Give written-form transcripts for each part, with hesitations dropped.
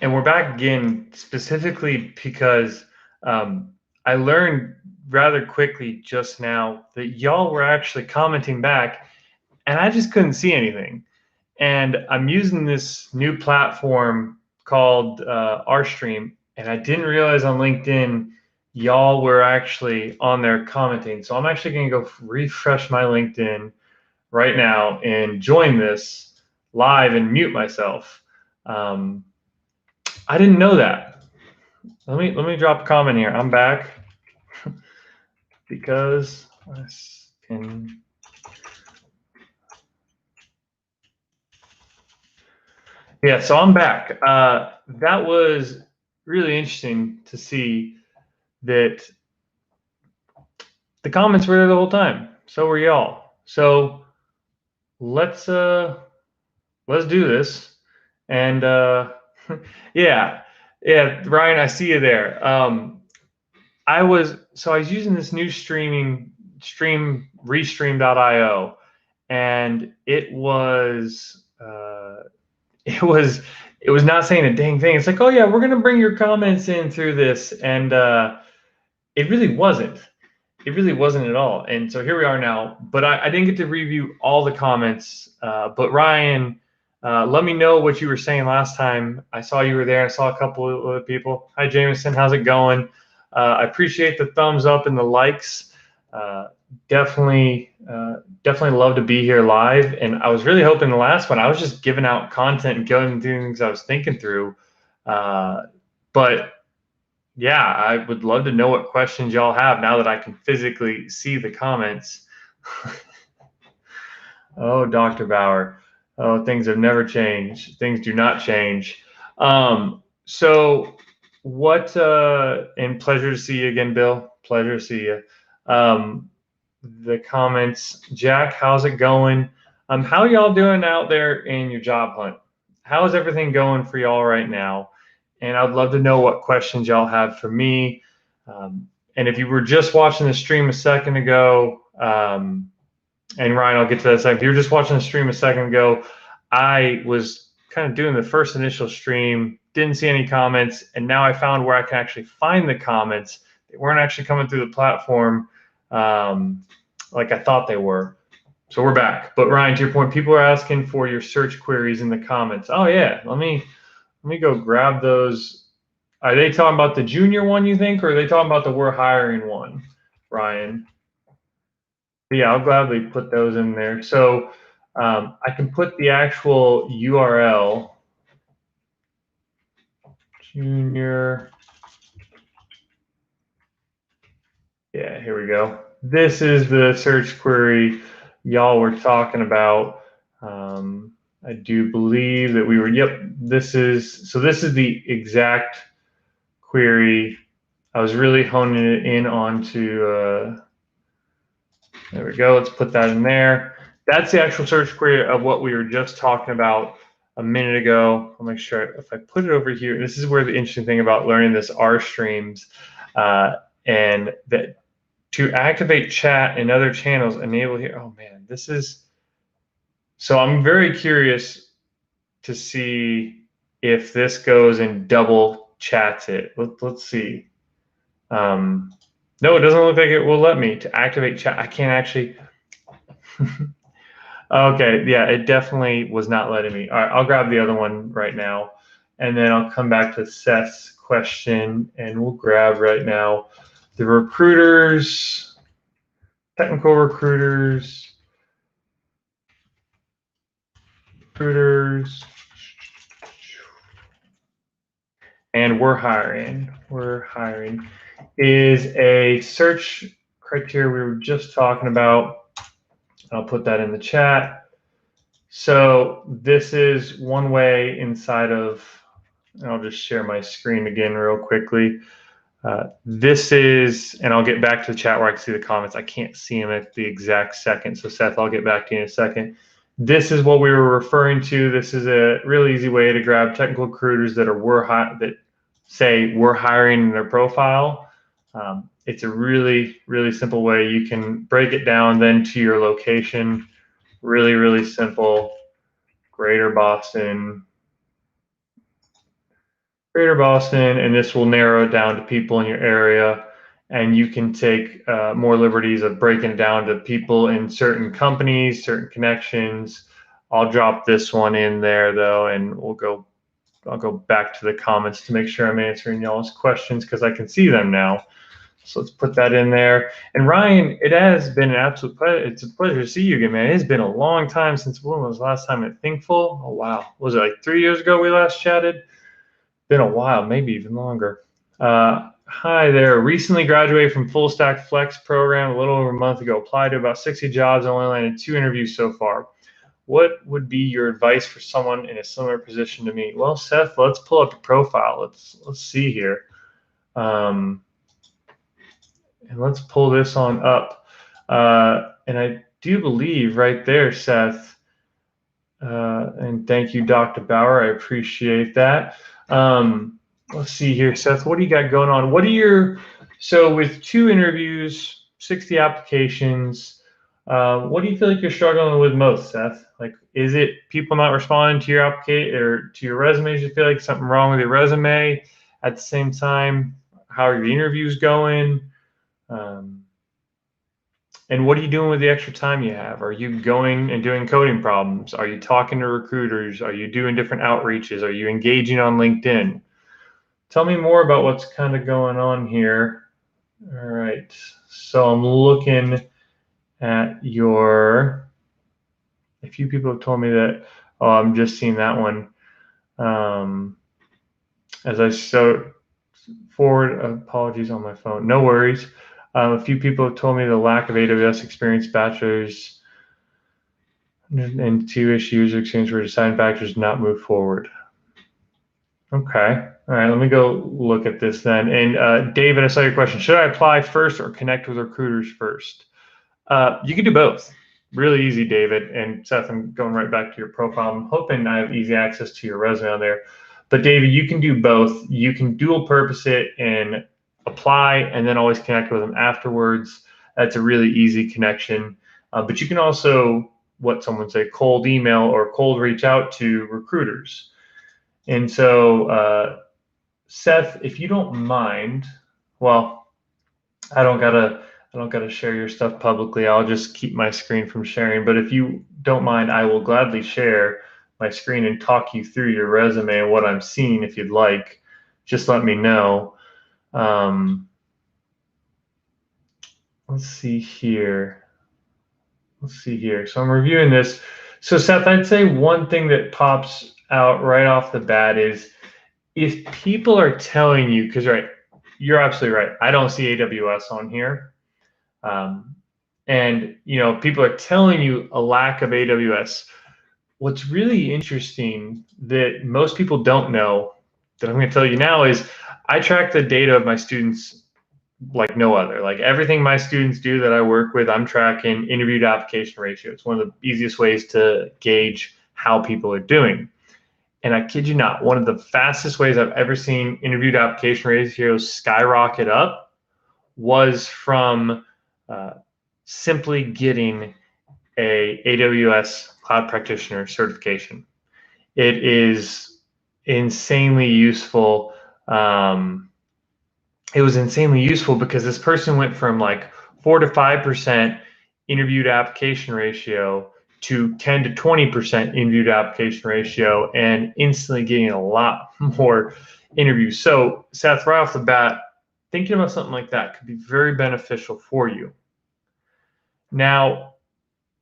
And we're back again specifically because I learned rather quickly just now that y'all were actually commenting back, and I just couldn't see anything. And I'm using this new platform called Rstream, and I didn't realize on LinkedIn y'all were actually on there commenting. So I'm actually going to go refresh my LinkedIn right now and join this live and mute myself. Um, I didn't know that. Let me drop a comment here. I'm back because I can. Yeah, so I'm back. That was really interesting to see that the comments were there the whole time. So were y'all. So let's do this. And yeah, yeah, Ryan, I see you there. I was using this new restream.io, and it was not saying a dang thing. It's like, oh yeah, we're gonna bring your comments in through this, and it really wasn't. It really wasn't at all. And so here we are now. But I didn't get to review all the comments. But Ryan, let me know what you were saying last time. I saw you were there. I saw a couple of other people. Hi, Jameson. How's it going? I appreciate the thumbs up and the likes. Definitely love to be here live. And I was really hoping the last one, I was just giving out content and going through things I was thinking through. But yeah, I would love to know what questions y'all have now that I can physically see the comments. Oh, Dr. Bauer. Oh, things have never changed. Things do not change. So what, and pleasure to see you again, Bill. Pleasure to see you. The comments, Jack, how's it going? How y'all doing out there in your job hunt? How is everything going for y'all right now? And I'd love to know what questions y'all have for me. And if you were just watching the stream a second ago, and Ryan, I'll get to that in a second. If you were just watching the stream a second ago, I was kind of doing the first initial stream, didn't see any comments, and now I found where I can actually find the comments. They weren't actually coming through the platform like I thought they were. So we're back. But Ryan, to your point, people are asking for your search queries in the comments. Oh yeah, let me go grab those. Are they talking about the junior one, you think, or are they talking about the we're hiring one, Ryan? But yeah, I'll gladly put those in there. So I can put the actual URL, junior. Yeah, here we go. This is the search query y'all were talking about. I do believe that we were, yep, this is the exact query. I was really honing it in onto, there we go, let's put that in there. That's the actual search query of what we were just talking about a minute ago. I'll make sure if I put it over here, this is where the interesting thing about learning this R streams, and that to activate chat in other channels, enable here. Oh man, this is, so I'm very curious to see if this goes and double chats it. Let's see. No, it doesn't look like it will let me to activate chat. I can't actually. Okay, yeah, it definitely was not letting me. All right, I'll grab the other one right now, and then I'll come back to Seth's question, and we'll grab right now the recruiters, technical recruiters, and we're hiring. We're hiring is a search criteria we were just talking about. I'll put that in the chat. So this is one way inside of, and I'll just share my screen again real quickly. This is, and I'll get back to the chat where I can see the comments. I can't see them at the exact second. So Seth, I'll get back to you in a second. This is what we were referring to. This is a really easy way to grab technical recruiters that that say we're hiring in their profile. It's a really, really simple way. You can break it down then to your location. Really, really simple. Greater Boston. Greater Boston, and this will narrow it down to people in your area. And you can take more liberties of breaking it down to people in certain companies, certain connections. I'll drop this one in there though, and I'll go back to the comments to make sure I'm answering y'all's questions because I can see them now. So let's put that in there. And Ryan, it has been an absolute pleasure. It's a pleasure to see you again, man. It's been a long time since when was the last time at Thinkful? Oh wow, was it like 3 years ago we last chatted? Been a while, maybe even longer. Hi there. Recently graduated from Full Stack Flex program a little over a month ago. Applied to about 60 jobs and only landed 2 interviews so far. What would be your advice for someone in a similar position to me? Well, Seth, let's pull up your profile. Let's see here. And let's pull this on up. And I do believe right there, Seth, and thank you, Dr. Bauer. I appreciate that. Let's see here, Seth, what do you got going on? So with 2 interviews, 60 applications, what do you feel like you're struggling with most, Seth? Like, is it people not responding to your application or to your resumes? You feel like something wrong with your resume? At the same time, how are your interviews going? And what are you doing with the extra time you have? Are you going and doing coding problems? Are you talking to recruiters? Are you doing different outreaches? Are you engaging on LinkedIn? Tell me more about what's kind of going on here. All right. So I'm looking at a few people have told me that, oh, I'm just seeing that one. As I so forward, apologies on my phone. No worries. A few people have told me the lack of AWS experience, bachelor's, and 2-ish user experience were deciding factors to not move forward. Okay. All right. Let me go look at this then. And David, I saw your question. Should I apply first or connect with recruiters first? You can do both. Really easy, David. And Seth, I'm going right back to your profile. I'm hoping I have easy access to your resume on there. But David, you can do both. You can dual purpose it and apply and then always connect with them afterwards. That's a really easy connection. But you can also, what someone say, cold email or cold reach out to recruiters. And so, Seth, if you don't mind, well, I don't gotta share your stuff publicly. I'll just keep my screen from sharing. But if you don't mind, I will gladly share my screen and talk you through your resume and what I'm seeing if you'd like. Just let me know. Let's see here. So I'm reviewing this. So Seth, I'd say one thing that pops out right off the bat is if people are telling you, because right, you're absolutely right. I don't see AWS on here. And people are telling you a lack of AWS. What's really interesting that most people don't know that I'm going to tell you now is I track the data of my students like no other. Like everything my students do that I work with, I'm tracking interview to application ratio. It's one of the easiest ways to gauge how people are doing. And I kid you not, one of the fastest ways I've ever seen interview to application ratios skyrocket up was from simply getting a AWS Cloud Practitioner certification. It is insanely useful. It was insanely useful because this person went from like 4 to 5% interview to application ratio to 10 to 20% interview to application ratio and instantly getting a lot more interviews. So Seth, right off the bat, thinking about something like that could be very beneficial for you. Now,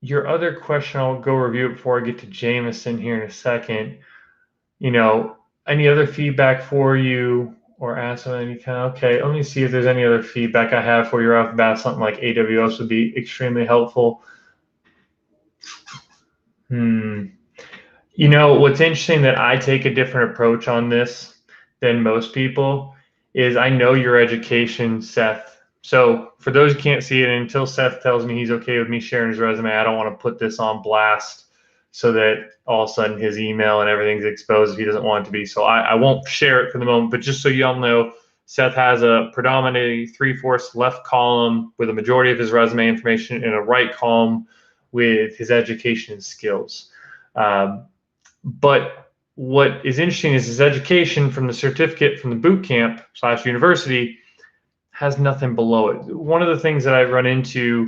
your other question, I'll go review it before I get to Jameson here in a second. Any other feedback for you or ask on any kind? Okay, let me see if there's any other feedback I have for you right off the bat. Something like AWS would be extremely helpful. What's interesting that I take a different approach on this than most people is I know your education, Seth. So for those who can't see it, until Seth tells me he's okay with me sharing his resume, I don't want to put this on blast so that all of a sudden his email and everything's exposed if he doesn't want it to be. So I won't share it for the moment, but just so y'all know, Seth has a predominantly 3/4 left column with a majority of his resume information and a right column with his education and skills. But what is interesting is his education from the certificate from the boot camp / university has nothing below it. One of the things that I run into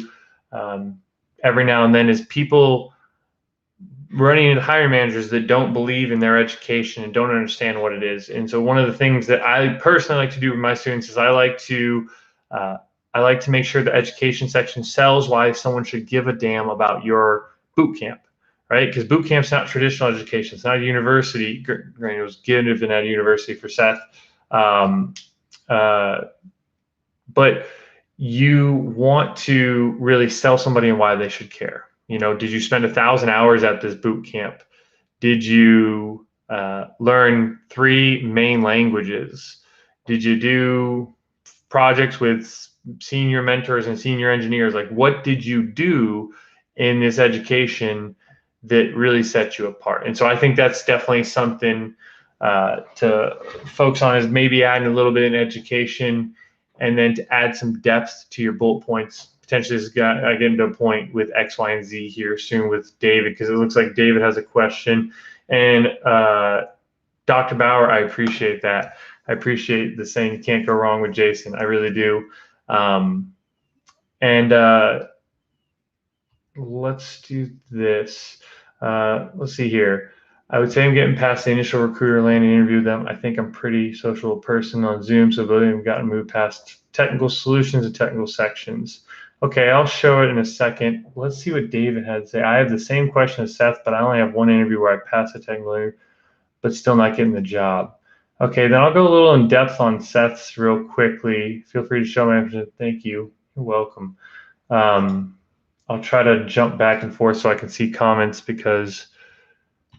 every now and then is people running into hiring managers that don't believe in their education and don't understand what it is. And so one of the things that I personally like to do with my students is I like to make sure the education section sells why someone should give a damn about your boot camp, right? Because boot camp's not traditional education. It's not a university. Granted, it was given at a university for Seth. But you want to really sell somebody and why they should care. You know, did you spend 1,000 hours at this boot camp? Did you learn 3 main languages? Did you do projects with senior mentors and senior engineers? Like, what did you do in this education that really set you apart? And so I think that's definitely something to focus on, is maybe adding a little bit in education, and then to add some depth to your bullet points. Potentially, this guy, I get into a point with X, Y, and Z here soon with David, because it looks like David has a question. And Dr. Bauer, I appreciate that. I appreciate the saying, you can't go wrong with Jason. I really do. Let's do this. Let's see here. I would say I'm getting past the initial recruiter landing interview with them. I think I'm pretty social person on Zoom, so really I've gotten moved past technical solutions and technical sections. Okay, I'll show it in a second. Let's see what David had to say. I have the same question as Seth, but I only have one interview where I passed the technical interview, but still not getting the job. Okay, then I'll go a little in depth on Seth's real quickly. Feel free to show my interest. Thank you. You're welcome. I'll try to jump back and forth so I can see comments, because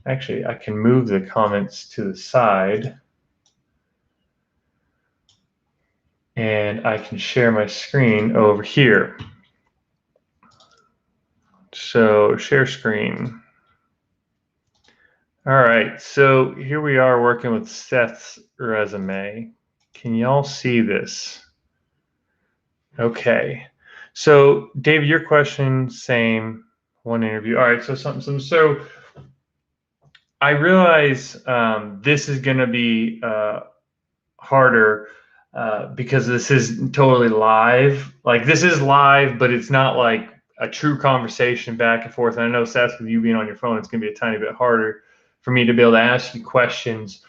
actually I can move the comments to the side and I can share my screen over here. So share screen. All right, so here we are working with Seth's resume. Can y'all see this? Okay. So David, your question, same, one interview. All right, so so I realize this is going to be harder because this is totally live. Like, this is live, but it's not like a true conversation back and forth. And I know, Seth, with you being on your phone, it's going to be a tiny bit harder for me to be able to ask you questions.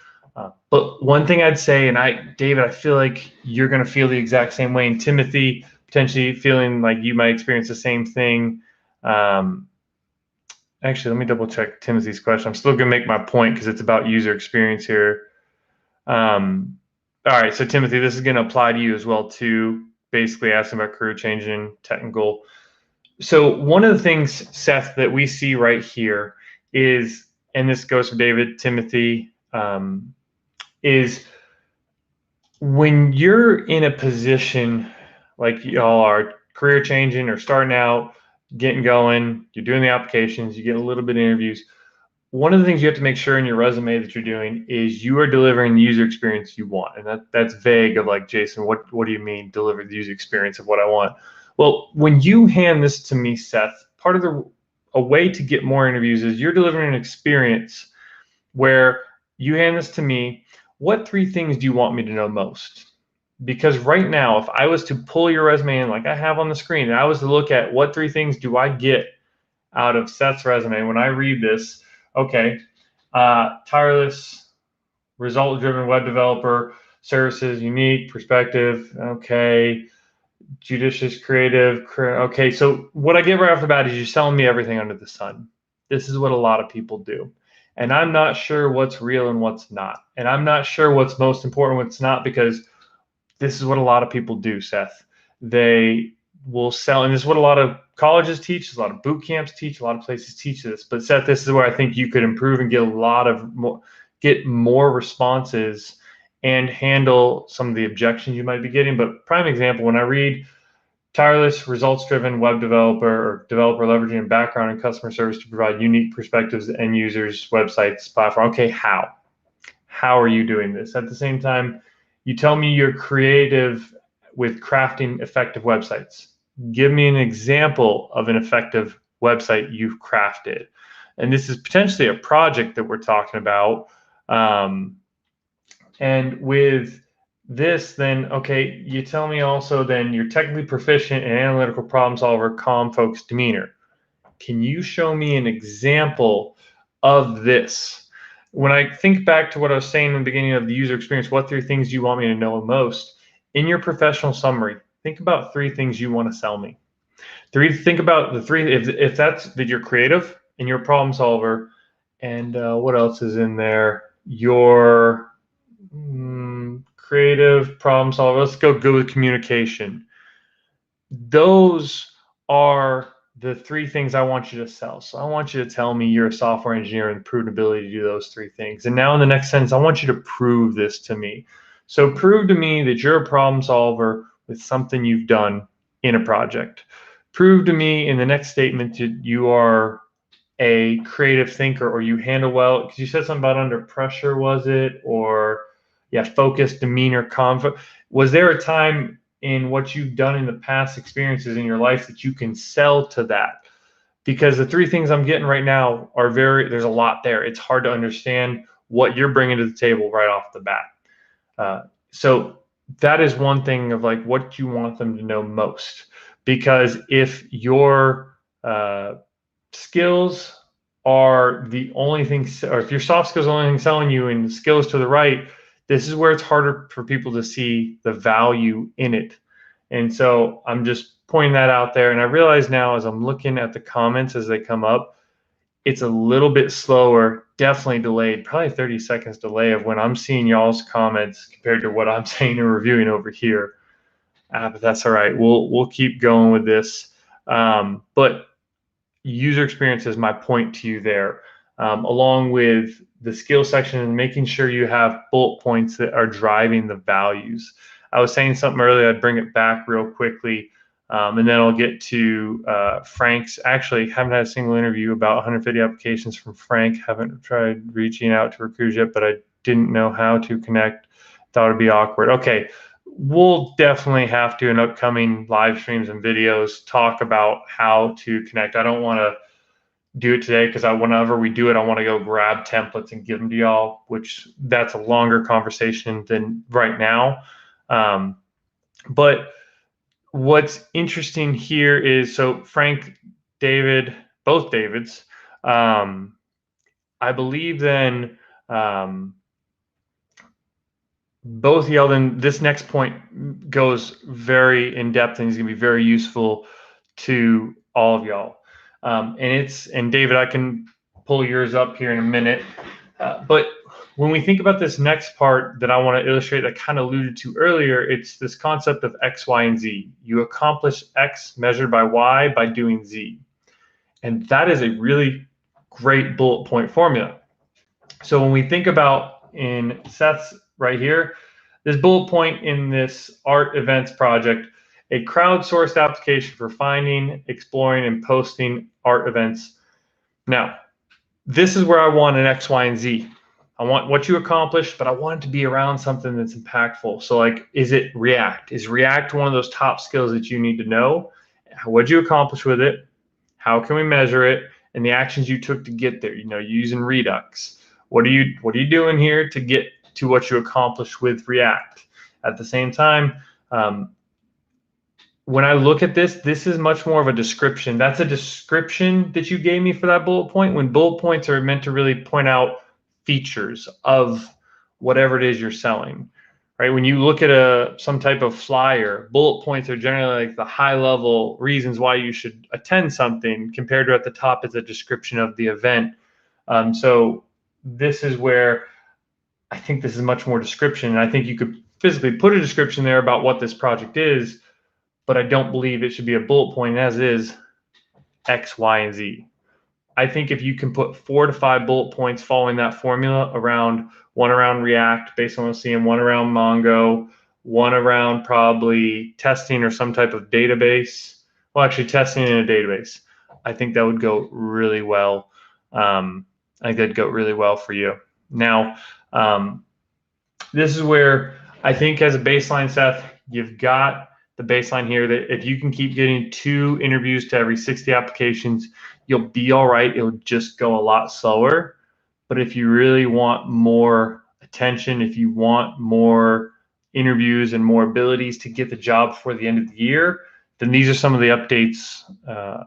But one thing I'd say, and David, I feel like you're going to feel the exact same way, and Timothy, potentially feeling like you might experience the same thing. Actually, let me double check Timothy's question. I'm still going to make my point because it's about user experience here. All right, so Timothy, this is going to apply to you as well too. Basically asking about career changing, technical. So one of the things, Seth, that we see right here is, and this goes for David, Timothy, is when you're in a position like y'all are, career changing or starting out, getting going, you're doing the applications, you get a little bit of interviews. One of the things you have to make sure in your resume that you're doing is you are delivering the user experience you want. And that's vague of like, Jason, what do you mean deliver the user experience of what I want? Well, when you hand this to me, Seth, part of a way to get more interviews is you're delivering an experience where you hand this to me. What 3 things do you want me to know most? Because right now, if I was to pull your resume in like I have on the screen, and I was to look at what 3 things do I get out of Seth's resume when I read this, okay, tireless, result-driven web developer, services, unique, perspective, okay, judicious, creative, okay. So what I get right off the bat is you're selling me everything under the sun. This is what a lot of people do. And I'm not sure what's real and what's not. And I'm not sure what's most important, what's not, because this is what a lot of people do, Seth. They will sell, and this is what a lot of colleges teach, a lot of boot camps teach, a lot of places teach this. But Seth, this is where I think you could improve and get more responses and handle some of the objections you might be getting. But prime example, when I read tireless, results-driven web developer or developer leveraging a background in customer service to provide unique perspectives to end users, websites, platform. Okay, how? How are you doing this? At the same time, you tell me you're creative with crafting effective websites. Give me an example of an effective website you've crafted. And this is potentially a project that we're talking about. And with this, then, okay, you tell me also then you're technically proficient in analytical problem solver, calm, focused demeanor. Can you show me an example of this? When I think back to what I was saying in the beginning of the user experience, what 3 things you want me to know most? In your professional summary, think about 3 things you want to sell me. Think about the 3, if that's that you're creative and you're a problem solver, and what else is in there? Your creative problem solver. Let's go good with communication. Those are the 3 things I want you to sell. So I want you to tell me you're a software engineer and proven ability to do those 3 things. And now in the next sentence, I want you to prove this to me. So prove to me that you're a problem solver with something you've done in a project. Prove to me in the next statement that you are a creative thinker or you handle well, because you said something about under pressure, was it? Or yeah, focus, demeanor, conflict. Was there a time in what you've done in the past experiences in your life that you can sell to that? Because the 3 things I'm getting right now are there's a lot there. It's hard to understand what you're bringing to the table right off the bat. So that is one thing of like what you want them to know most. Because if your skills are the only thing, or if your soft skills are the only thing selling you and skills to the right, this is where it's harder for people to see the value in it. And so I'm just pointing that out there. And I realize now as I'm looking at the comments as they come up, it's a little bit slower, definitely delayed, probably 30 seconds delay of when I'm seeing y'all's comments compared to what I'm saying and reviewing over here. But that's all right. We'll keep going with this. But user experience is my point to you there, along with the skill section and making sure you have bullet points that are driving the values. I was saying something earlier, I'd bring it back real quickly, and then I'll get to Frank's. Actually, haven't had a single interview about 150 applications from Frank. Haven't tried reaching out to recruiters yet, but I didn't know how to connect. Thought it'd be awkward. Okay, we'll definitely have to in upcoming live streams and videos talk about how to connect. I don't want to do it today because whenever we do it, I want to go grab templates and give them to y'all, which that's a longer conversation than right now. But what's interesting here is, so Frank, David, both Davids, I believe then both y'all, then this next point goes very in depth and is going to be very useful to all of y'all. And David, I can pull yours up here in a minute. But when we think about this next part that I want to illustrate, that kind of alluded to earlier, it's this concept of X, Y, and Z. You accomplish X measured by Y by doing Z. And that is a really great bullet point formula. So when we think about in Seth's right here, this bullet point in this art events project, a crowdsourced application for finding, exploring, and posting art events. Now, this is where I want an X, Y, and Z. I want what you accomplished, but I want it to be around something that's impactful. So like, is it React? Is React one of those top skills that you need to know? What'd you accomplish with it? How can we measure it? And the actions you took to get there, using Redux. What are you doing here to get to what you accomplished with React? At the same time, when I look at this is much more of a description. That's a description that you gave me for that bullet point, when bullet points are meant to really point out features of whatever it is you're selling, right? When you look at some type of flyer, bullet points are generally like the high level reasons why you should attend something, compared to at the top is a description of the event. So this is where I think this is much more description. And I think you could physically put a description there about what this project is, but I don't believe it should be a bullet point as is X, Y, and Z. I think if you can put 4 to 5 bullet points following that formula, one around React based on what I'm seeing, one around Mongo, one around probably testing or some type of database. Well, actually testing in a database. I think that would go really well. I think that'd go really well for you. Now, this is where I think as a baseline, Seth, you've got the baseline here that if you can keep getting 2 interviews to every 60 applications, you'll be all right. It'll just go a lot slower. But But if you really want more attention, if you want more interviews and more abilities to get the job before the end of the year, then these are some of the updates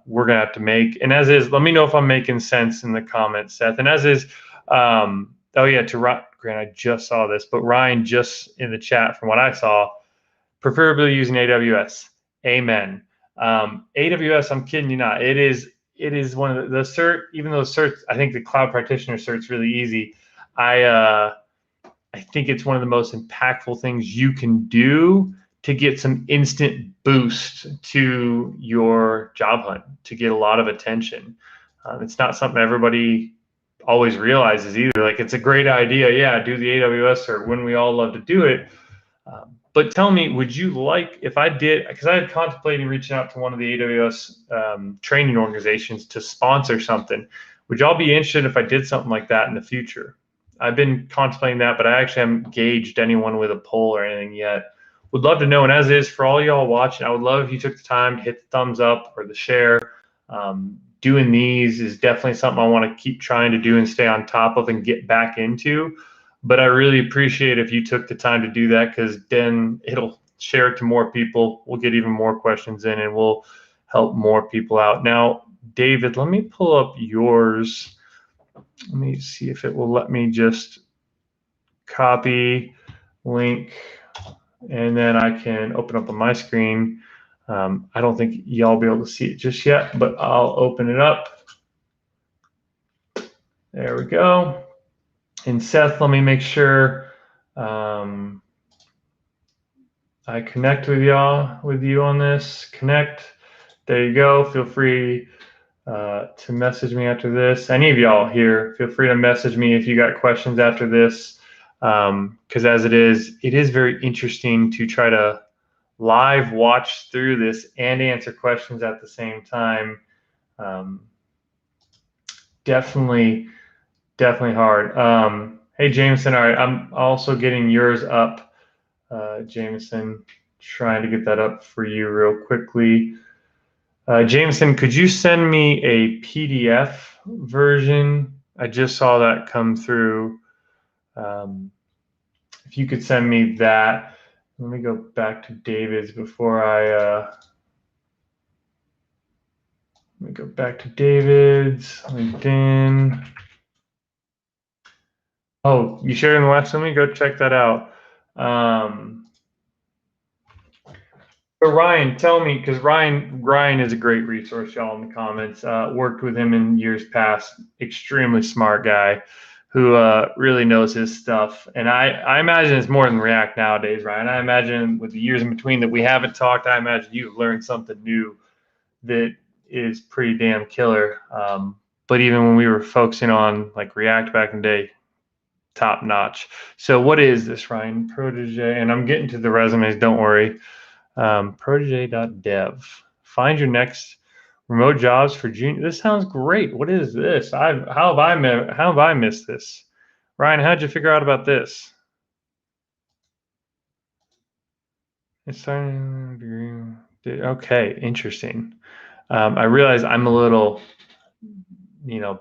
we're going to have to make. And as is, let me know if I'm making sense in the comments, Seth. And as is, oh yeah, to Grant, I just saw this, but Ryan just in the chat from what I saw, preferably using AWS. Amen. AWS, I'm kidding you not. It is one of the cert, even though certs, I think the cloud practitioner cert's really easy. I think it's one of the most impactful things you can do to get some instant boost to your job hunt, to get a lot of attention. It's not something everybody always realizes either. Like, it's a great idea. Yeah, do the AWS cert. Wouldn't we all love to do it? But tell me, would you like, if I did, because I had contemplated reaching out to one of the AWS training organizations to sponsor something. Would y'all be interested if I did something like that in the future? I've been contemplating that, but I actually haven't gauged anyone with a poll or anything yet. Would love to know. And as is, for all y'all watching, I would love if you took the time to hit the thumbs up or the share. Doing these is definitely something I want to keep trying to do and stay on top of and get back into. But I really appreciate if you took the time to do that, because then it'll share it to more people. We'll get even more questions in and we'll help more people out. Now, David, let me pull up yours. Let me see if it will let me just copy link, and then I can open up on my screen. I don't think y'all will be able to see it just yet, but I'll open it up. There we go. And Seth, let me make sure I connect with you on this. Connect. There you go. Feel free to message me after this. Any of y'all here, feel free to message me if you got questions after this. Because as it is very interesting to try to live watch through this and answer questions at the same time. Definitely hard. Hey, Jameson, all right, I'm also getting yours up. Jameson, trying to get that up for you real quickly. Jameson, could you send me a PDF version? I just saw that come through. If you could send me that. Let me go back to David's before let me go back to David's LinkedIn. Oh, you shared in the last, let me go check that out. But Ryan, tell me, because Ryan is a great resource, y'all, in the comments. Worked with him in years past. Extremely smart guy who really knows his stuff. And I imagine it's more than React nowadays, Ryan. I imagine with the years in between that we haven't talked, I imagine you've learned something new that is pretty damn killer. But even when we were focusing on like React back in the day, top notch. So what is this, Ryan? Protege, and I'm getting to the resumes, don't worry. Protege.dev. Find your next remote jobs for junior. This sounds great. What is this? How have I missed this? Ryan, how'd you figure out about this? It's okay, interesting. I realize I'm a little,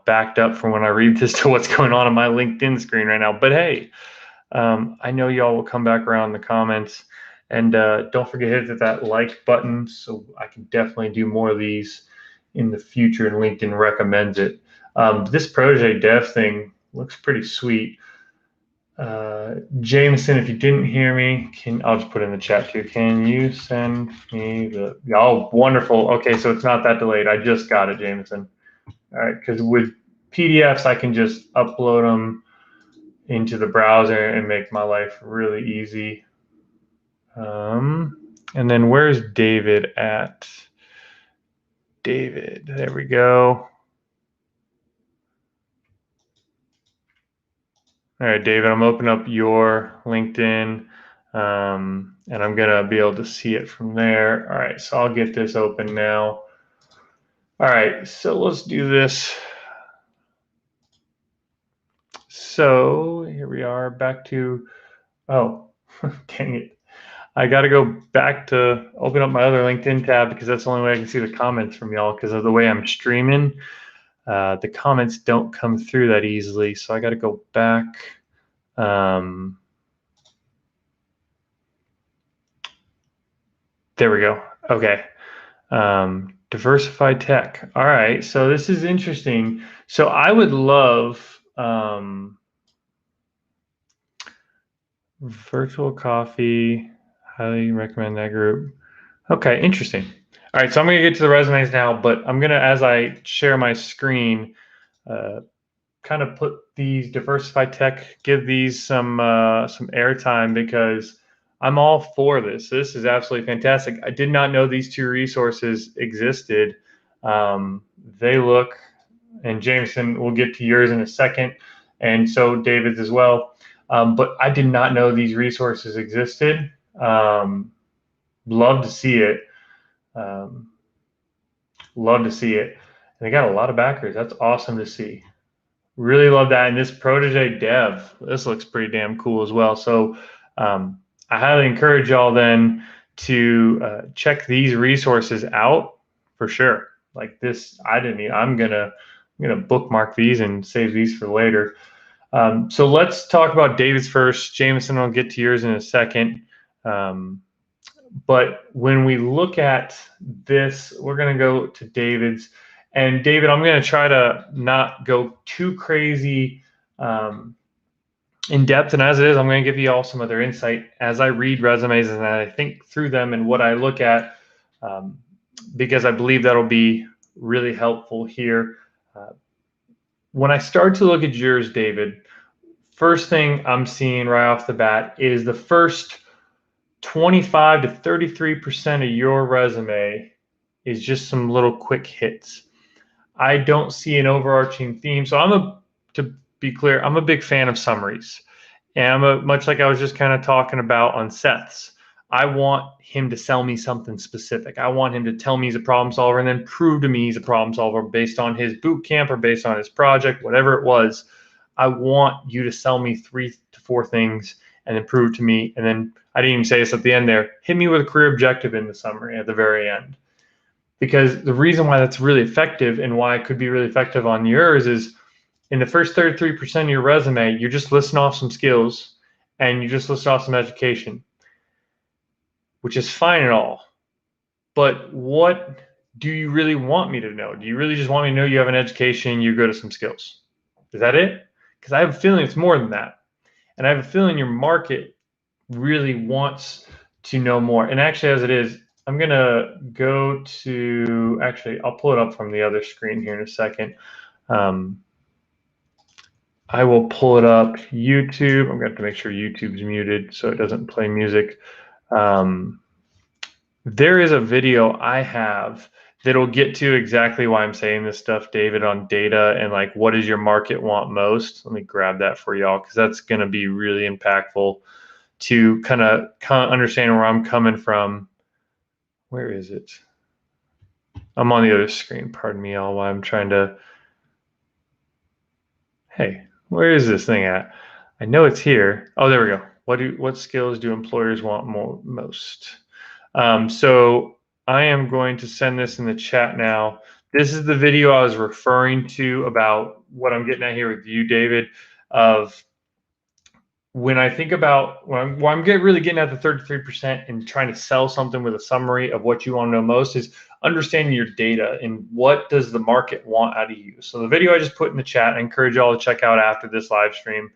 backed up from when I read this to what's going on my LinkedIn screen right now. But hey, I know y'all will come back around in the comments. And don't forget to hit that like button so I can definitely do more of these in the future, and LinkedIn recommends it. This Protege Dev thing looks pretty sweet. Jameson, if you didn't hear me, I'll just put it in the chat too. Can you send me oh, wonderful. Okay, so it's not that delayed. I just got it, Jameson. All right, because with PDFs, I can just upload them into the browser and make my life really easy. And then where's David at? David, there we go. All right, David, I'm opening up your LinkedIn, and I'm gonna be able to see it from there. All right, so I'll get this open now. All right, so let's do this. So here we are, back to, oh, dang it. I got to go back to open up my other LinkedIn tab because that's the only way I can see the comments from y'all because of the way I'm streaming. The comments don't come through that easily, so I got to go back. There we go. Okay. Diversify tech. All right. So this is interesting. So I would love virtual coffee. Highly recommend that group. Okay. Interesting. All right. So I'm going to get to the resumes now, but I'm going to, as I share my screen, kind of put these diversify tech, give these some airtime because I'm all for this. This is absolutely fantastic. I did not know these two resources existed. They look, and Jameson, we'll get to yours in a second, and so David's as well. But I did not know these resources existed. Love to see it. Love to see it. And they got a lot of backers. That's awesome to see. Really love that. And this protege dev, this looks pretty damn cool as well. So I highly encourage y'all then to check these resources out for sure. Like this, I'm gonna bookmark these and save these for later. So let's talk about David's first. Jameson, I'll get to yours in a second. But when we look at this, we're gonna go to David's. And David, I'm going to try to not go too crazy in depth. And as it is, I'm going to give you all some other insight as I read resumes and I think through them and what I look at, because I believe that'll be really helpful here. When I start to look at yours, David, first thing I'm seeing right off the bat is the first 25 to 33% of your resume is just some little quick hits. I don't see an overarching theme. So to be clear, I'm a big fan of summaries. And much like I was just kind of talking about on Seth's, I want him to sell me something specific. I want him to tell me he's a problem solver and then prove to me he's a problem solver based on his boot camp or based on his project, whatever it was. I want you to sell me 3 to 4 things and then prove to me. And then I didn't even say this at the end there, hit me with a career objective in the summary at the very end. Because the reason why that's really effective and why it could be really effective on yours is in the first 33% of your resume, you're just listing off some skills and you just list off some education, which is fine and all. But what do you really want me to know? Do you really just want me to know you have an education, you're good at some skills? Is that it? Because I have a feeling it's more than that. And I have a feeling your market really wants to know more. And actually, as it is, I'm going to go to, actually, I'll pull it up from the other screen here in a second. I will pull it up YouTube. I'm going to have to make sure YouTube's muted so it doesn't play music. There is a video I have that'll get to exactly why I'm saying this stuff, David, on data and like what does your market want most. Let me grab that for y'all because that's going to be really impactful to kind of understand where I'm coming from. Where is it? I'm on the other screen. Pardon me, all while I'm trying to. Hey, where is this thing at? I know it's here. Oh, there we go. What skills do employers want most? So I am going to send this in the chat now. This is the video I was referring to about what I'm getting at here with you, David, of when I think about when I'm really getting at the 33% and trying to sell something with a summary of what you want to know most is understanding your data and what does the market want out of you. So the video I just put in the chat, I encourage you all to check out after this live stream.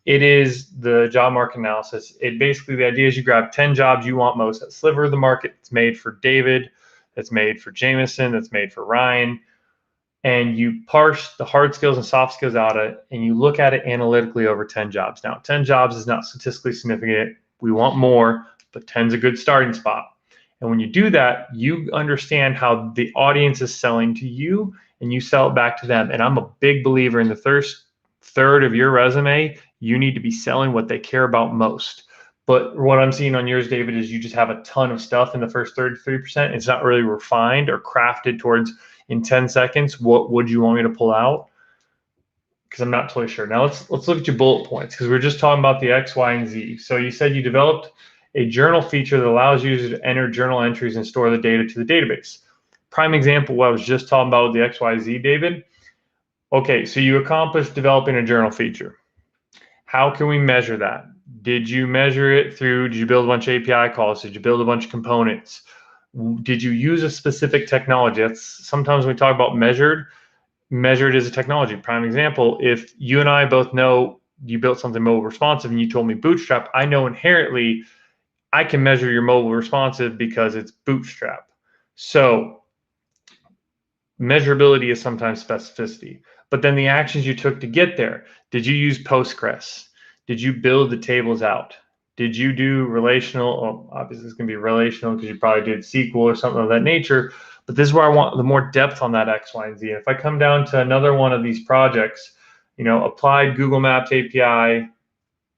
It is the job market analysis. It basically, the idea is you grab 10 jobs you want most, that sliver of the market that's made for David, that's made for Jameson, that's made for Ryan, and you parse the hard skills and soft skills out of it, and you look at it analytically over 10 jobs. Now, 10 jobs is not statistically significant. We want more, but 10 is a good starting spot. And when you do that, you understand how the audience is selling to you, and you sell it back to them. And I'm a big believer in the first third of your resume, you need to be selling what they care about most. But what I'm seeing on yours, David, is you just have a ton of stuff in the first 33%. It's not really refined or crafted towards in 10 seconds, what would you want me to pull out? Because I'm not totally sure. Now let's look at your bullet points because we're just talking about the X, Y, and Z. So you said you developed a journal feature that allows users to enter journal entries and store the data to the database. Prime example, what I was just talking about with the X, Y, Z, David, Okay, so you accomplished developing a journal feature. How can we measure that? Did you measure it through, did you build a bunch of API calls? Did you build a bunch of components? Did you use a specific technology? That's sometimes when we talk about measured is a technology. Prime example, if you and I both know you built something mobile responsive and you told me Bootstrap, I know inherently I can measure your mobile responsive because it's Bootstrap. So measurability is sometimes specificity, but then the actions you took to get there. Did you use Postgres? Did you build the tables out? Did you do relational? Well, obviously, it's going to be relational because you probably did SQL or something of that nature. But this is where I want the more depth on that X, Y, and Z. And if I come down to another one of these projects, applied Google Maps API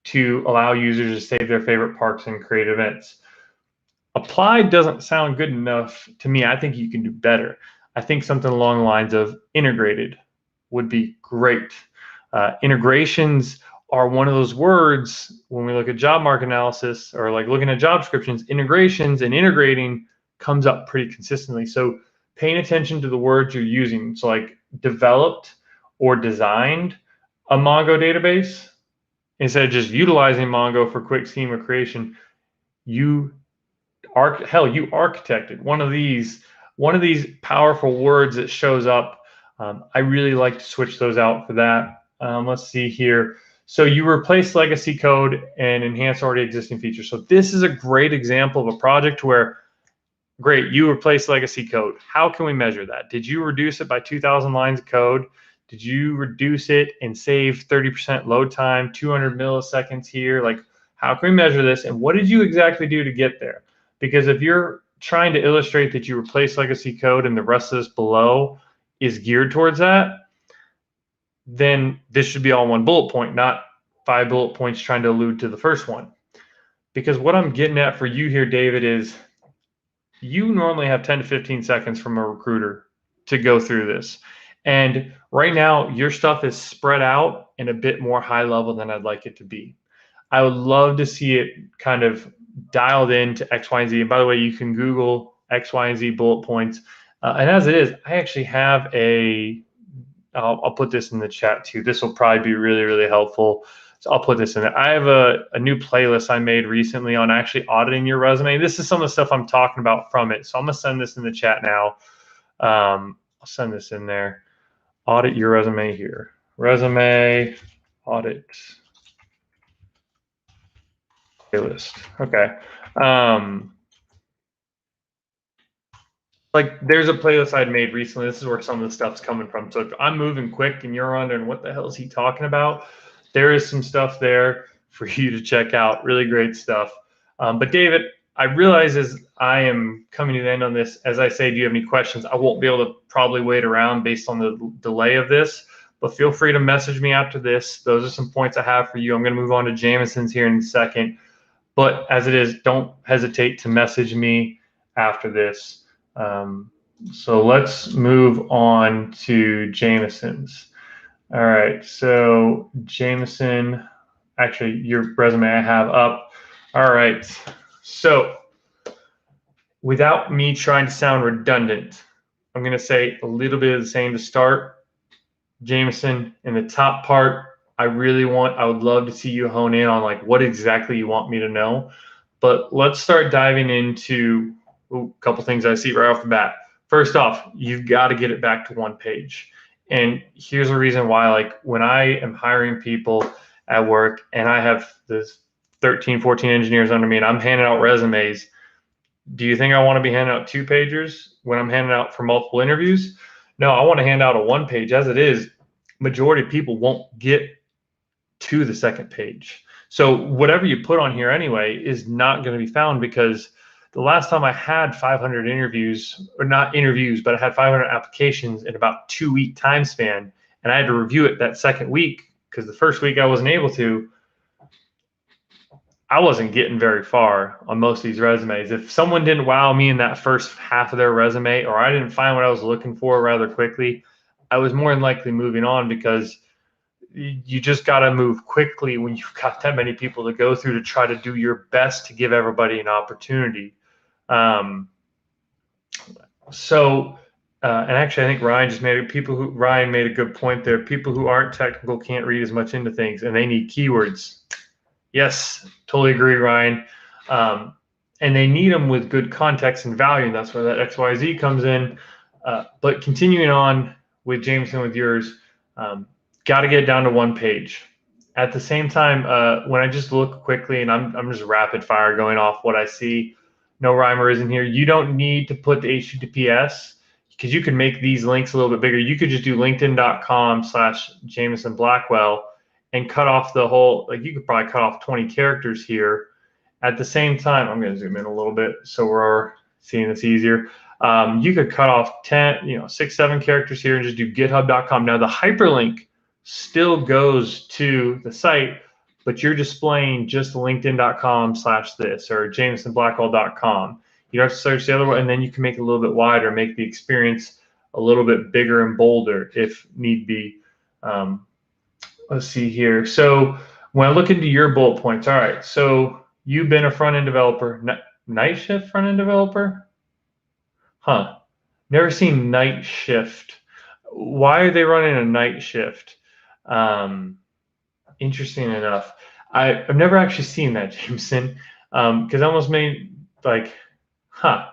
to allow users to save their favorite parks and create events. Applied doesn't sound good enough to me. I think you can do better. I think something along the lines of integrated would be great. Integrations are one of those words when we look at job market analysis or like looking at job descriptions, integrations and integrating comes up pretty consistently. So paying attention to the words you're using. So like developed or designed a Mongo database instead of just utilizing Mongo for quick schema creation, you architected one of these powerful words that shows up. I really like to switch those out for that. Let's see here. So you replace legacy code and enhance already existing features. So this is a great example of a project where, great, you replace legacy code. How can we measure that? Did you reduce it by 2,000 lines of code? Did you reduce it and save 30% load time, 200 milliseconds here? Like, how can we measure this? And what did you exactly do to get there? Because if you're trying to illustrate that you replace legacy code and the rest of this below is geared towards that, then this should be all one bullet point, not 5 bullet points trying to allude to the first one. Because what I'm getting at for you here, David, is you normally have 10 to 15 seconds from a recruiter to go through this. And right now, your stuff is spread out and a bit more high level than I'd like it to be. I would love to see it kind of dialed into X, Y, and Z. And by the way, you can Google X, Y, and Z bullet points. And as it is, I actually have I'll put this in the chat too. This will probably be really, really helpful. So I'll put this in there. I have a new playlist I made recently on actually auditing your resume. This is some of the stuff I'm talking about from it. So I'm going to send this in the chat now. I'll send this in there. Audit your resume here. Resume audit playlist. Okay. Like there's a playlist I'd made recently. This is where some of the stuff's coming from. So if I'm moving quick and you're wondering what the hell is he talking about, there is some stuff there for you to check out. Really great stuff. But David, I realize as I am coming to the end on this, as I say, do you have any questions? I won't be able to probably wait around based on the delay of this, but feel free to message me after this. Those are some points I have for you. I'm going to move on to Jamison's here in a second. But as it is, don't hesitate to message me after this. So let's move on to Jamison's. All right, so Jamison, actually your resume I have up. All right, so without me trying to sound redundant, I'm gonna say a little bit of the same to start. Jamison, in the top part, I would love to see you hone in on like what exactly you want me to know. But let's start diving into a couple things I see right off the bat. First off, you've got to get it back to one page. And here's the reason why, like when I am hiring people at work and I have this 13, 14 engineers under me and I'm handing out resumes, do you think I want to be handing out 2-pagers when I'm handing out for multiple interviews? No, I want to hand out a 1-page. As it is, majority of people won't get to the second page. So whatever you put on here anyway is not going to be found, because the last time I had 500 interviews, or not interviews, but I had 500 applications in about 2-week time span, and I had to review it that second week because the first week I wasn't able to. I wasn't getting very far on most of these resumes. If someone didn't wow me in that first half of their resume, or I didn't find what I was looking for rather quickly, I was more than likely moving on, because you just got to move quickly when you've got that many people to go through to try to do your best to give everybody an opportunity. So and actually, I think Ryan made a good point there. People who aren't technical can't read as much into things, and they need keywords. Yes, totally agree, Ryan. Um, and they need them with good context and value, and that's where that XYZ comes in. But continuing on with Jameson, with yours, got to get down to one page. At the same time, when I just look quickly and I'm just rapid fire going off what I see, no rhyme or reason here. You don't need to put the HTTPS because you can make these links a little bit bigger. You could just do linkedin.com/Jameson Blackwell and cut off the whole, like you could probably cut off 20 characters here. At the same time, I'm going to zoom in a little bit so we're seeing this easier. You could cut off 10, 6, 7 characters here and just do github.com. Now the hyperlink still goes to the site, but you're displaying just linkedin.com/this or jamesonblackwell.com. You don't have to search the other one, and then you can make it a little bit wider, make the experience a little bit bigger and bolder if need be. Let's see here. So when I look into your bullet points, all right, so you've been a front-end developer, night shift front-end developer? Huh, never seen night shift. Why are they running a night shift? Interesting enough. I've never actually seen that, Jameson, because I almost made like, I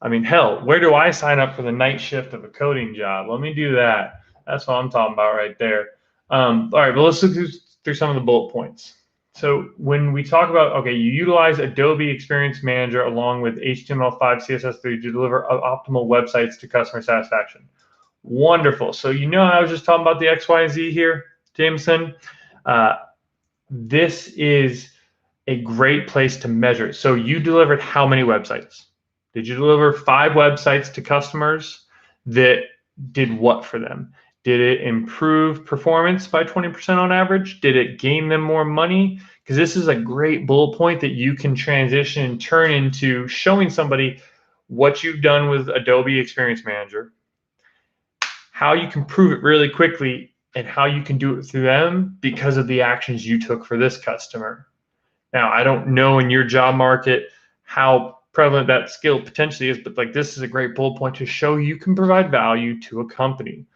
mean, hell, where do I sign up for the night shift of a coding job? Let me do that. That's what I'm talking about right there. All right, but let's look through some of the bullet points. So when we talk about, okay, you utilize Adobe Experience Manager along with HTML5, CSS3 to deliver optimal websites to customer satisfaction. Wonderful. So I was just talking about the X, Y, and Z here, Jameson. This is a great place to measure. So you delivered how many websites? Did you deliver 5 websites to customers that did what for them? Did it improve performance by 20% on average? Did it gain them more money? Because this is a great bullet point that you can transition and turn into showing somebody what you've done with Adobe Experience Manager, how you can prove it really quickly, and how you can do it through them because of the actions you took for this customer. Now, I don't know in your job market how prevalent that skill potentially is, but like this is a great bullet point to show you can provide value to a company.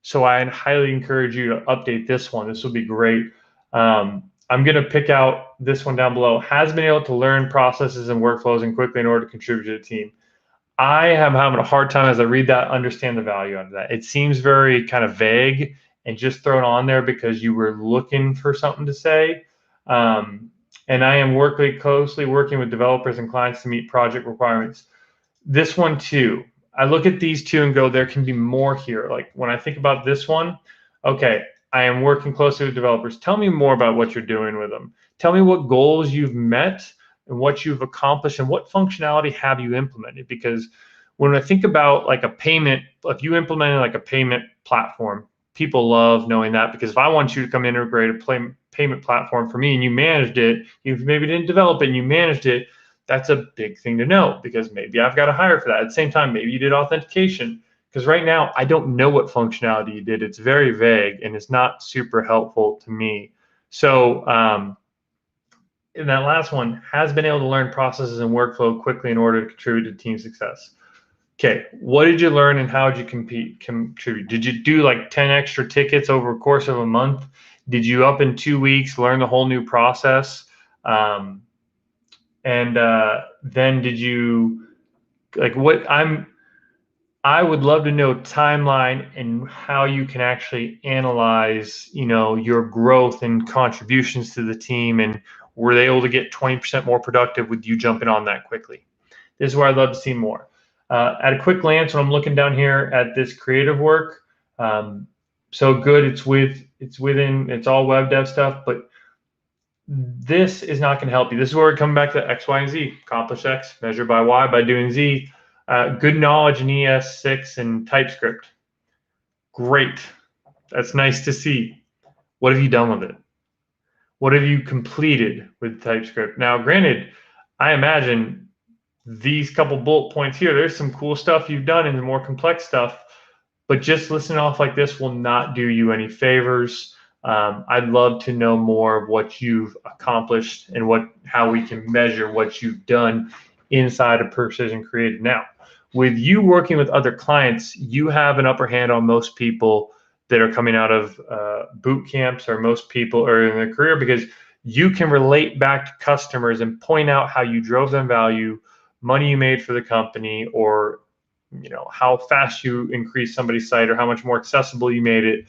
So I highly encourage you to update this one. This will be great. I'm going to pick out this one down below. Has been able to learn processes and workflows and quickly in order to contribute to the team. I am having a hard time as I read that, understand the value out of that. It seems very kind of vague and just thrown on there because you were looking for something to say. And I am closely working with developers and clients to meet project requirements. This one too. I look at these two and go, there can be more here. Like when I think about this one, okay, I am working closely with developers. Tell me more about what you're doing with them. Tell me what goals you've met and what you've accomplished and what functionality have you implemented. Because when I think about like a payment, if you implemented like a payment platform, people love knowing that, because if I want you to come integrate a payment platform for me and you managed it, you maybe didn't develop it and you managed it, that's a big thing to know, because maybe I've got to hire for that. At the same time, maybe you did authentication, because right now I don't know what functionality you did. It's very vague and it's not super helpful to me. So in that last one, has been able to learn processes and workflow quickly in order to contribute to team success. Okay, what did you learn and how did you contribute? Did you do like 10 extra tickets over the course of a month? Did you up in 2 weeks learn the whole new process? Then did you, like, I would love to know timeline and how you can actually analyze, your growth and contributions to the team, and were they able to get 20% more productive with you jumping on that quickly? This is where I'd love to see more. At a quick glance, when I'm looking down here at this creative work, so good, it's all web dev stuff, but this is not going to help you. This is where we're coming back to X, Y, and Z. Accomplish X, measure by Y by doing Z. Good knowledge in ES6 and TypeScript. Great. That's nice to see. What have you done with it? What have you completed with TypeScript? Now, granted, I imagine these couple bullet points here, there's some cool stuff you've done in the more complex stuff, but just listening off like this will not do you any favors. I'd love to know more of what you've accomplished and how we can measure what you've done inside of Precision Creative. Now, with you working with other clients, you have an upper hand on most people that are coming out of boot camps, or most people are in their career, because you can relate back to customers and point out how you drove them value, money you made for the company, or how fast you increased somebody's site, or how much more accessible you made it.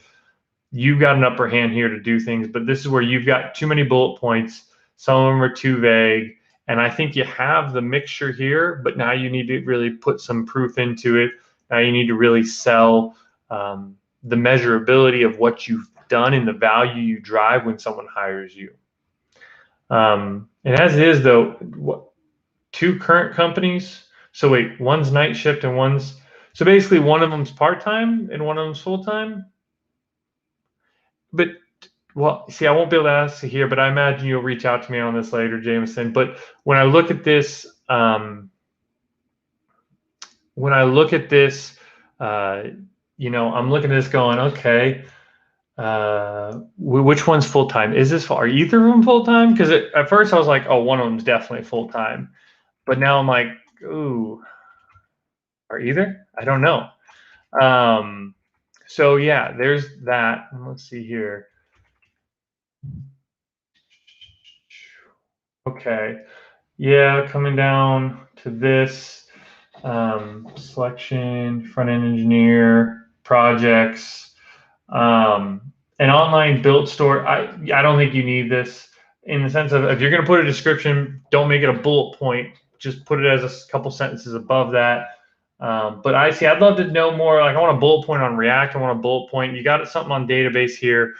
You've got an upper hand here to do things, but this is where you've got too many bullet points. Some of them are too vague. And I think you have the mixture here, but now you need to really put some proof into it. Now you need to really sell the measurability of what you've done and the value you drive when someone hires you. And as it is, though, 2 current companies. So wait, one's night shift and one's, so basically one of them's part-time and one of them's full-time. But well, see, I won't be able to ask you here, but I imagine you'll reach out to me on this later, Jameson. But when I look at this, I'm looking at this going, okay, which one's full time? Are either of them full time? Because at first I was like, oh, one of them's definitely full time, but now I'm like, ooh, are either? I don't know. So yeah, there's that. Let's see here. Okay. Yeah, coming down to this, selection, front-end engineer, projects, an online build store. I don't think you need this, in the sense of, if you're going to put a description, don't make it a bullet point. Just put it as a couple sentences above that. But I'd love to know more. Like, I want a bullet point on React. I want a bullet point. You got something on database here,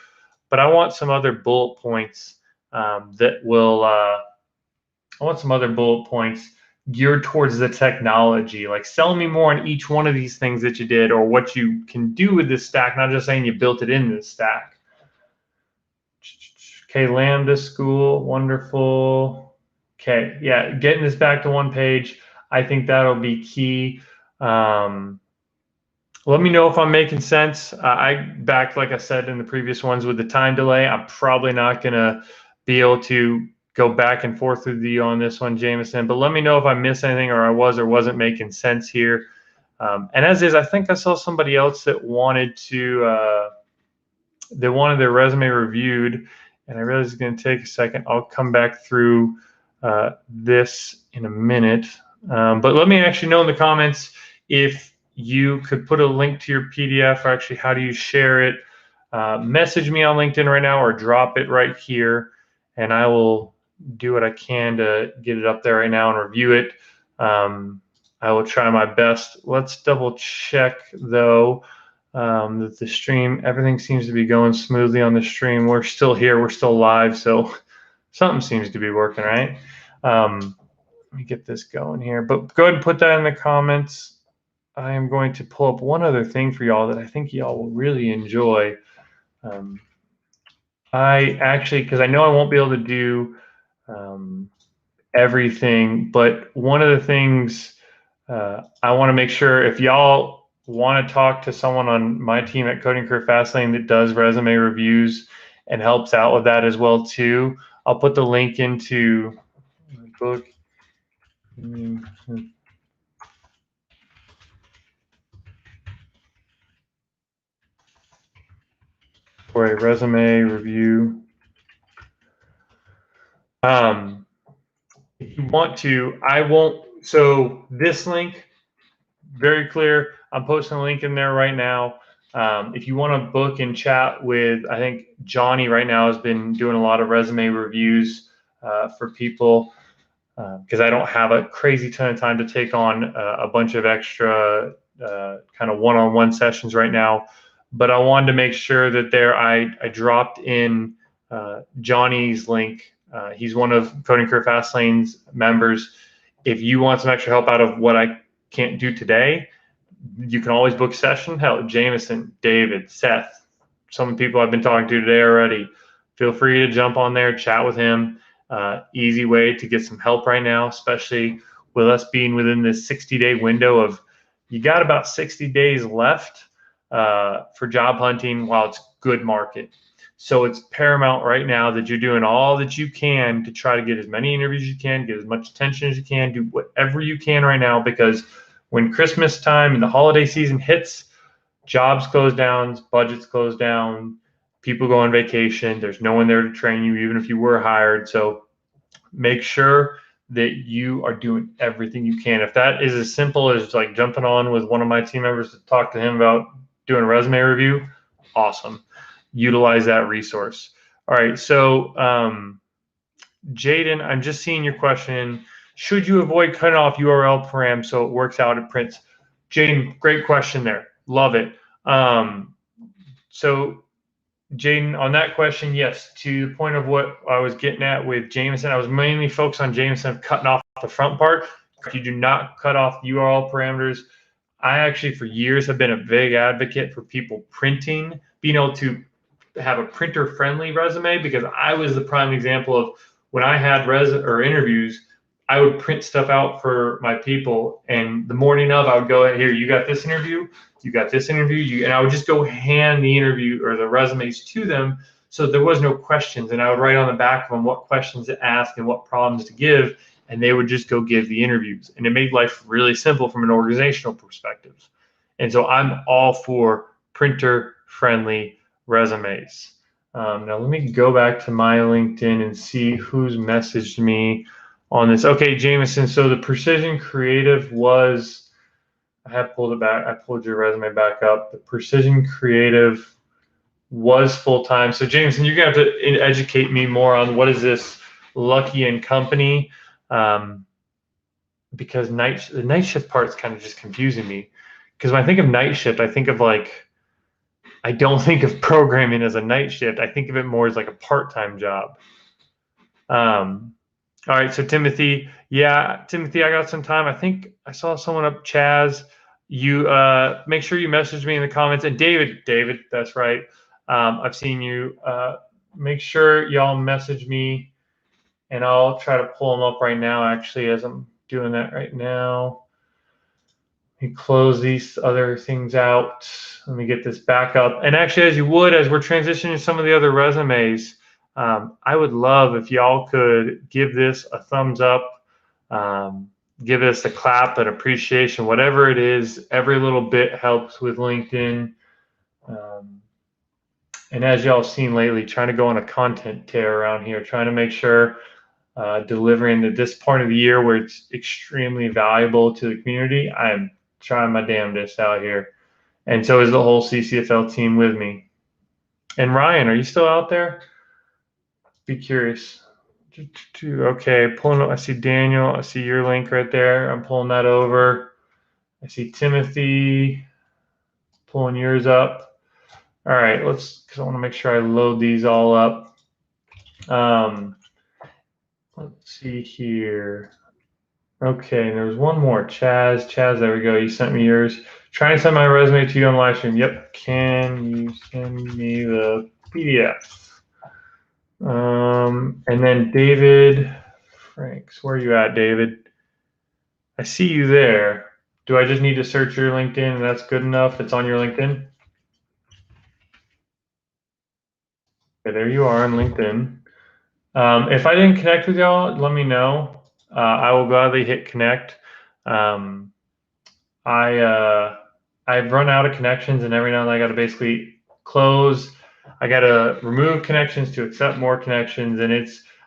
but I want some other bullet points that will. I want some other bullet points geared towards the technology. Like, sell me more on each one of these things that you did, or what you can do with this stack, not just saying you built it in this stack. Okay, Lambda school, wonderful. Okay, yeah, getting this back to one page, I think that'll be key. Let me know if I'm making sense. Like I said in the previous ones, with the time delay, I'm probably not going to be able to go back and forth with you on this one, Jameson. But let me know if I missed anything, or I was or wasn't making sense here. And as is, I think I saw somebody else that wanted their resume reviewed, and I realize it's going to take a second. I'll come back through this in a minute. But let me actually know in the comments if you could put a link to your PDF, or actually, how do you share it? Message me on LinkedIn right now, or drop it right here, and I will do what I can to get it up there right now and review it. I will try my best. Let's double check, though, that the stream, everything seems to be going smoothly on the stream. We're still here. We're still live, so something seems to be working, right? Let me get this going here. But go ahead and put that in the comments. I am going to pull up one other thing for y'all that I think y'all will really enjoy. Because I know I won't be able to do everything, but one of the things I want to make sure, if y'all want to talk to someone on my team at Coding Career Fastlane that does resume reviews and helps out with that as well too, I'll put the link into the book. For a resume review. If you want to, I won't. So this link, very clear. I'm posting a link in there right now. If you want to book and chat with, I think Johnny right now has been doing a lot of resume reviews for people, because I don't have a crazy ton of time to take on a bunch of extra kind of one-on-one sessions right now. But I wanted to make sure that I dropped in Johnny's link. He's one of Coding Career Fastlane's members. If you want some extra help out of what I can't do today, you can always book a session. Hell, Jameson, David, Seth, some people I've been talking to today already. Feel free to jump on there, chat with him. Easy way to get some help right now, especially with us being within this 60-day window of, you got about 60 days left for job hunting while it's good market. So it's paramount right now that you're doing all that you can to try to get as many interviews as you can, get as much attention as you can, do whatever you can right now, because when Christmas time and the holiday season hits, jobs close down, budgets close down, people go on vacation. There's no one there to train you, even if you were hired. So make sure that you are doing everything you can. If that is as simple as like jumping on with one of my team members to talk to him about doing a resume review, awesome. Utilize that resource. All right, so Jaden, I'm just seeing your question. Should you avoid cutting off URL param so it works out at prints? Jaden, great question there. Love it. So Jaden, on that question, yes, to the point of what I was getting at with Jameson, I was mainly focused on Jameson cutting off the front part. If you do not cut off URL parameters, I actually for years have been a big advocate for people printing, being able to have a printer-friendly resume, because I was the prime example of when I had interviews, I would print stuff out for my people, and the morning of, I would go, here, you got this interview, you got this interview, and I would just go hand the interview or the resumes to them, so there was no questions, and I would write on the back of them what questions to ask and what problems to give, and they would just go give the interviews, and it made life really simple from an organizational perspective. And so I'm all for printer-friendly resumes. Now let me go back to my LinkedIn and see who's messaged me on this. Okay, Jameson, so the Precision Creative was, I have pulled it back, I pulled your resume back up. The Precision Creative was full-time. So Jameson, you're gonna have to educate me more on what is this Lucky and Company, because the night shift part is kind of just confusing me. Because when I think of night shift, I think of like, I don't think of programming as a night shift. I think of it more as like a part-time job. All right, so Timothy, yeah, Timothy, I got some time. I think I saw someone up, Chaz. You make sure you message me in the comments. And David, that's right. I've seen you. Make sure y'all message me, and I'll try to pull them up right now, actually, as I'm doing that right now. Let me close these other things out. Let me get this back up. And actually, as we're transitioning some of the other resumes, I would love if y'all could give this a thumbs up, give us a clap, an appreciation, whatever it is. Every little bit helps with LinkedIn. And as y'all have seen lately, trying to go on a content tear around here, trying to make sure delivering at this part of the year where it's extremely valuable to the community. I'm trying my damnedest out here. And so is the whole CCFL team with me. And Ryan, are you still out there? Be curious. Okay, pulling up. I see Daniel. I see your link right there. I'm pulling that over. I see Timothy. Pulling yours up. All right, because I want to make sure I load these all up. Let's see here. Okay, and there's one more. Chaz, there we go. You sent me yours. Trying to send my resume to you on live stream. Yep. Can you send me the PDF? And then David Franks, where are you at, David? I see you there. Do I just need to search your LinkedIn and that's good enough? It's on your LinkedIn? Okay, there you are on LinkedIn. If I didn't connect with y'all, let me know. I will gladly hit connect. I've run out of connections, and every now and then I got to basically close. I got to remove connections to accept more connections, and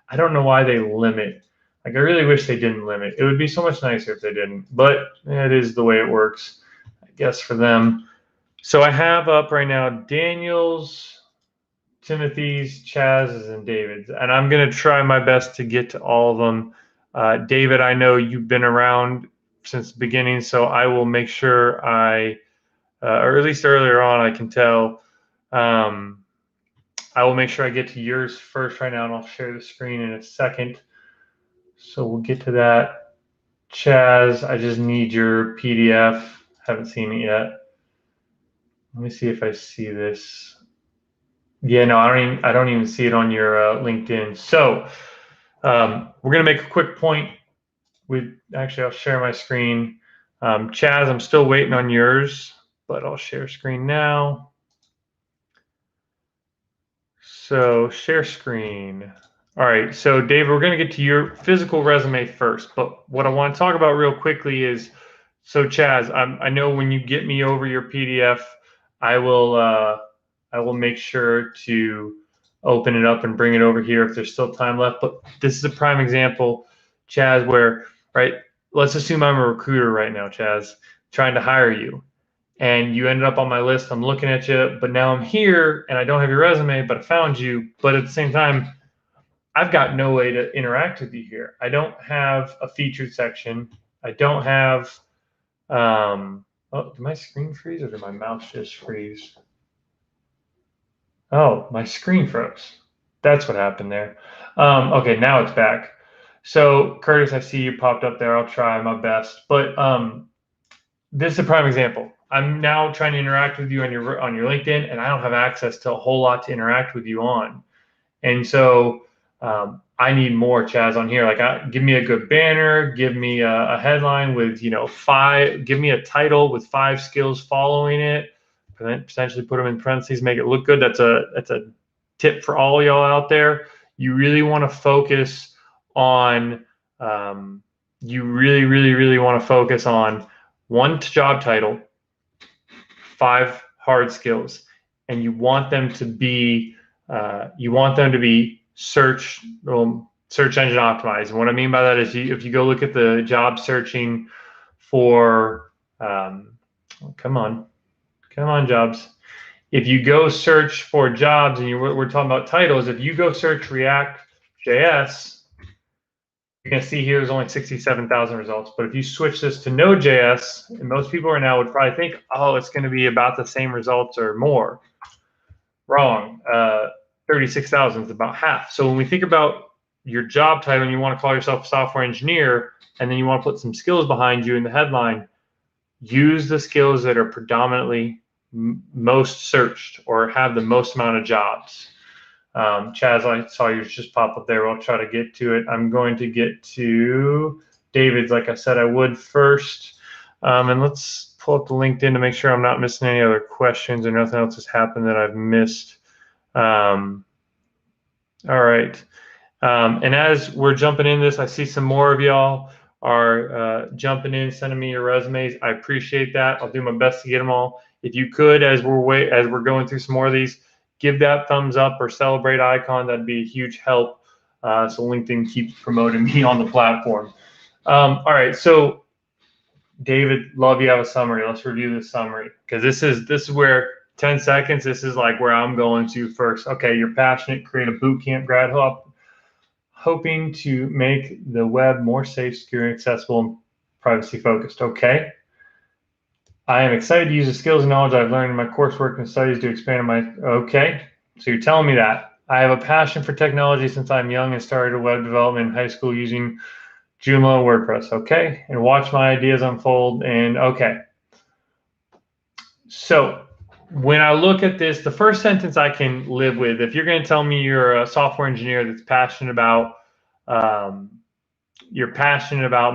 I don't know why they limit. Like, I really wish they didn't limit. It would be so much nicer if they didn't, but it is the way it works, I guess, for them. So I have up right now Daniel's, Timothy's, Chaz's, and David's, and I'm going to try my best to get to all of them. David, I know you've been around since the beginning, so I will make sure or at least earlier on, I can tell. I will make sure I get to yours first right now, and I'll share the screen in a second. So we'll get to that. Chaz, I just need your PDF. Haven't seen it yet. Let me see if I see this. Yeah, no, I don't even see it on your LinkedIn. So we're gonna make a quick point. Actually, I'll share my screen. Chaz, I'm still waiting on yours, but I'll share screen now. So share screen. All right, so Dave, we're going to get to your physical resume first, but what I want to talk about real quickly is So Chaz, I know when you get me over your PDF, I will make sure to open it up and bring it over here if there's still time left. But this is a prime example, Chaz, where, right, let's assume I'm a recruiter right now, Chaz, trying to hire you. And you ended up on my list. I'm looking at you, but now I'm here and I don't have your resume, but I found you. But at the same time, I've got no way to interact with you here. I don't have a featured section. I don't have oh, did my screen freeze or did my mouse just freeze? Oh, my screen froze. That's what happened there. Okay, now it's back. So, Curtis, I see you popped up there. I'll try my best. But this is a prime example. I'm now trying to interact with you on your LinkedIn, and I don't have access to a whole lot to interact with you on. And so I need more, Chaz, on here. Like, give me a good banner, give me a headline with, give me a title with 5 skills following it, potentially put them in parentheses, make it look good. That's a tip for all y'all out there. You really want to focus on, you really, really, really want to focus on 1 job title, 5 hard skills, and you want them to be search engine optimized. And what I mean by that is if you go look at the job searching for come on jobs. If you go search for jobs and we're talking about titles, if you go search React JS, you're going to see here there's only 67,000 results. But if you switch this to Node.js, and most people right now would probably think, oh, it's going to be about the same results or more. Wrong. 36,000 is about half. So when we think about your job title and you want to call yourself a software engineer, and then you want to put some skills behind you in the headline, use the skills that are predominantly most searched or have the most amount of jobs. Chaz, I saw yours just pop up there. I'll try to get to it. I'm going to get to David's, like I said I would first. And let's pull up the LinkedIn to make sure I'm not missing any other questions or nothing else has happened that I've missed. All right. And as we're jumping in this, I see some more of y'all are jumping in, sending me your resumes. I appreciate that. I'll do my best to get them all. If you could, as we're going through some more of these, give that thumbs up or celebrate icon. That'd be a huge help. So LinkedIn keeps promoting me on the platform. All right. So David, love you have a summary. Let's review this summary because this is where 10 seconds. This is like where I'm going to first. Okay, you're passionate, create a boot camp grad hoping to make the web more safe, secure, accessible, and privacy focused. Okay. I am excited to use the skills and knowledge I've learned in my coursework and studies to expand my, okay. So you're telling me that. I have a passion for technology since I'm young and started web development in high school using Joomla and WordPress. Okay. And watch my ideas unfold and okay. So when I look at this, the first sentence I can live with, if you're going to tell me you're a software engineer that's passionate about,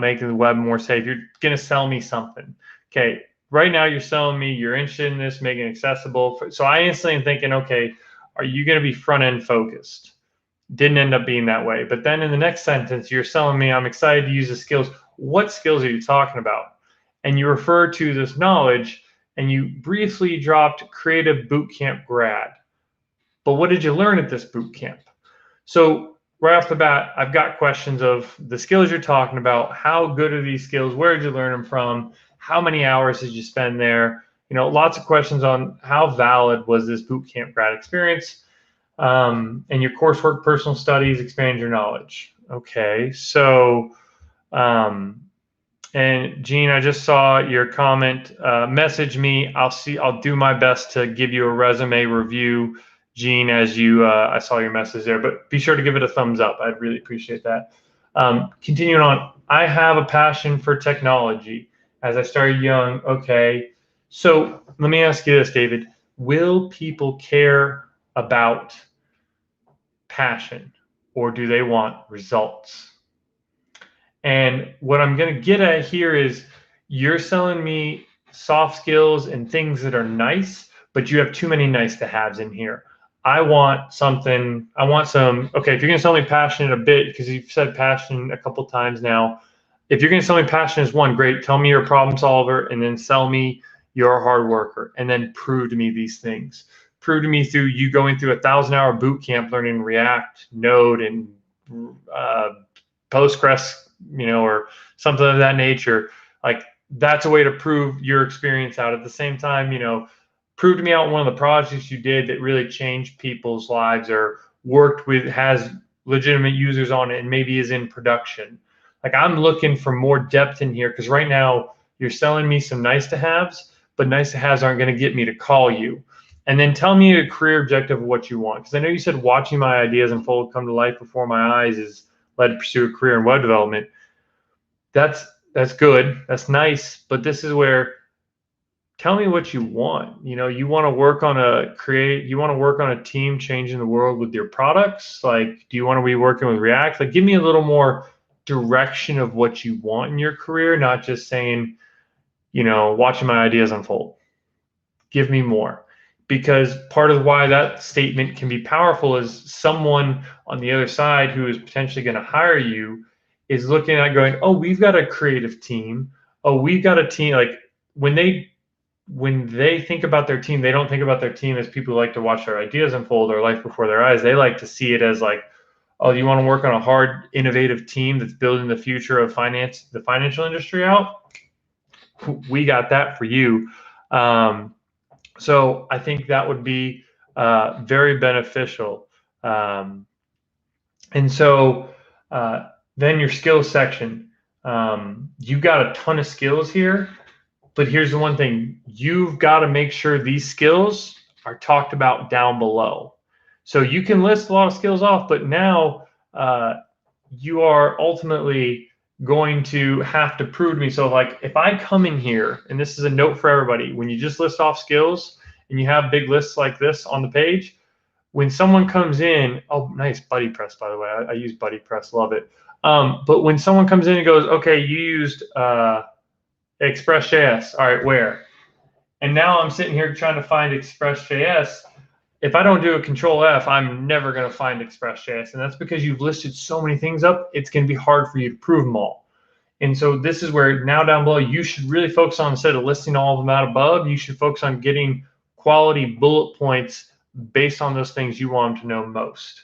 making the web more safe, you're going to sell me something. Okay. Right now you're selling me, you're interested in this, making it accessible. So I instantly am thinking, okay, are you going to be front end focused? Didn't end up being that way. But then in the next sentence, you're selling me, I'm excited to use the skills. What skills are you talking about? And you refer to this knowledge and you briefly dropped creative bootcamp grad. But what did you learn at this bootcamp? So right off the bat, I've got questions of the skills you're talking about. How good are these skills? Where did you learn them from? How many hours did you spend there? Lots of questions on how valid was this bootcamp grad experience, and your coursework, personal studies, expand your knowledge. Okay, so, and Gene, I just saw your comment. Message me. I'll do my best to give you a resume review, Gene, as I saw your message there. But be sure to give it a thumbs up. I'd really appreciate that. Continuing on, I have a passion for technology. As I started young, okay. So let me ask you this, David. Will people care about passion or do they want results? And what I'm going to get at here is you're selling me soft skills and things that are nice, but you have too many nice to haves in here. I want some, okay, if you're going to sell me passionate a bit, because you've said passion a couple times now, if you're going to sell me passion is one, great. Tell me you're a problem solver, and then sell me you're a hard worker, and then prove to me these things. Prove to me through you going through 1,000-hour boot camp learning React, Node, and Postgres, or something of that nature. Like, that's a way to prove your experience out. At the same time, prove to me out one of the projects you did that really changed people's lives or worked with, has legitimate users on it, and maybe is in production. Like, I'm looking for more depth in here, because right now you're selling me some nice to haves, but nice to haves aren't going to get me to call you. And then tell me a career objective of what you want. Because I know you said watching my ideas unfold, come to life before my eyes is led to pursue a career in web development. That's good. That's nice. But this is where, tell me what you want. You want to work on a team changing the world with your products. Like, do you want to be working with React? Like, give me a little more direction of what you want in your career, not just saying, watching my ideas unfold. Give me more. Because part of why that statement can be powerful is someone on the other side who is potentially going to hire you is looking at going, oh, we've got a creative team. Oh, we've got a team. Like, when they think about their team, they don't think about their team as people who like to watch their ideas unfold or life before their eyes. They like to see it as like, oh, you want to work on a hard, innovative team that's building the future of the financial industry out? We got that for you. So I think that would be very beneficial. And so then your skills section, you've got a ton of skills here, but here's the one thing: you've got to make sure these skills are talked about down below. So you can list a lot of skills off, but now you are ultimately going to have to prove to me. So, like, if I come in here, and this is a note for everybody, when you just list off skills and you have big lists like this on the page, when someone comes in, oh, nice Buddy Press, by the way. I use Buddy Press, love it. But when someone comes in and goes, okay, you used Express.js, all right, where? And now I'm sitting here trying to find Express.js. If I don't do a Control F, I'm never going to find Express.js. And that's because you've listed so many things up, it's going to be hard for you to prove them all. And so this is where now down below, you should really focus on, instead of listing all of them out above, you should focus on getting quality bullet points based on those things you want them to know most.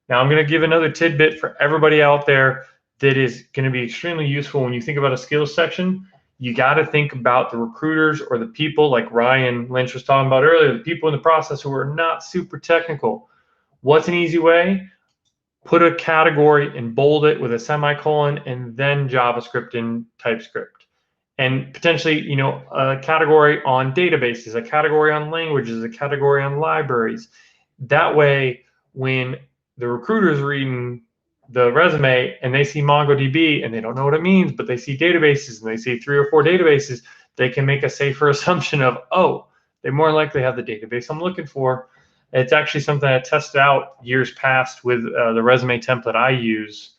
Now, I'm going to give another tidbit for everybody out there that is going to be extremely useful when you think about a skills section. You got to think about the recruiters or the people like Ryan Lynch was talking about earlier, the people in the process who are not super technical. What's an easy way? Put a category and bold it with a semicolon, and then JavaScript and TypeScript. And potentially, a category on databases, a category on languages, a category on libraries. That way, when the recruiter's reading the resume and they see MongoDB and they don't know what it means, but they see databases and they see 3 or 4 databases, they can make a safer assumption of, oh, they more likely have the database I'm looking for. It's actually something I tested out years past with the resume template I use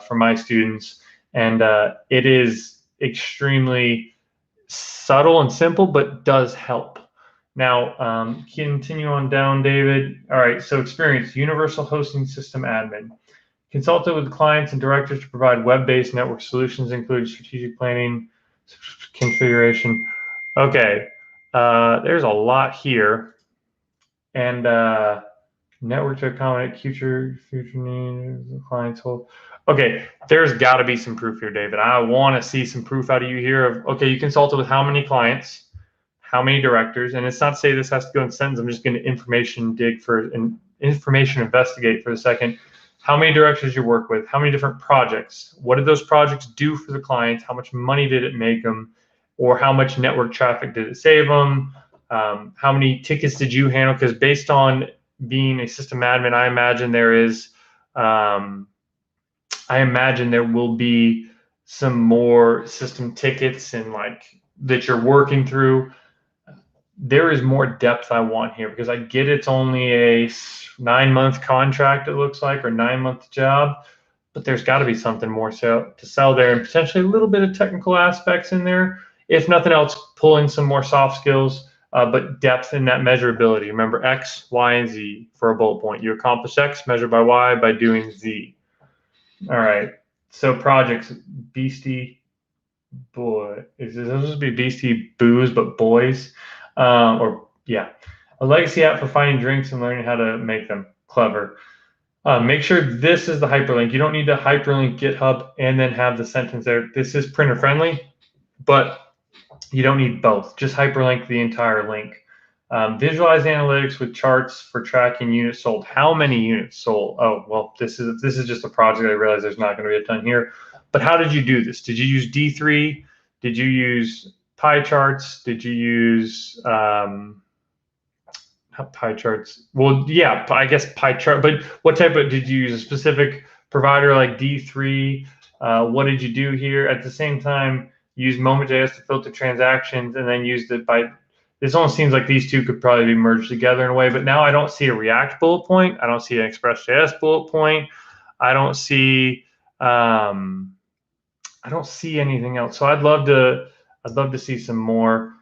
for my students. And it is extremely subtle and simple, but does help. Now, continue on down, David. All right, so experience, universal hosting system admin. Consulted with clients and directors to provide web-based network solutions, including strategic planning, configuration. Okay, there's a lot here. And network to accommodate future needs of clients hold. Okay, there's got to be some proof here, David. I want to see some proof out of you here of, okay, you consulted with how many clients, how many directors, and it's not to say this has to go in sentence. I'm just going to information investigate for a second. How many directors you work with, how many different projects, what did those projects do for the clients, how much money did it make them, or how much network traffic did it save them, how many tickets did you handle? Because based on being a system admin, I imagine there will be some more system tickets and like that you're working through. There is more depth I want here, because I get it's only a 9-month contract, it looks like, or 9-month job, but there's got to be something more to sell there, and potentially a little bit of technical aspects in there. If nothing else, pull in some more soft skills, but depth in that measurability. Remember, X, Y, and Z for a bullet point. You accomplish X, measured by Y by doing Z. All right. So projects, Beastie Boy. Is this supposed to be Beastie Booze, but boys? Or yeah, a legacy app for finding drinks and learning how to make them. Clever. Make sure this is the hyperlink. You don't need to hyperlink GitHub and then have the sentence there. This is printer friendly, but you don't need both. Just hyperlink the entire link. Visualize analytics with charts for tracking units sold. How many units sold? Oh, well, this is just a project. I realize there's not going to be a ton here. But how did you do this? Did you use D3? Did you use pie charts? Did you use pie charts? Well, yeah, I guess pie chart. But what type of, did you use a specific provider like D3? What did you do here? At the same time, use Moment.js to filter transactions, and then used it by. This almost seems like these two could probably be merged together in a way. But now I don't see a React bullet point. I don't see an Express.js bullet point. I don't see. I don't see anything else. So I'd love to see some more.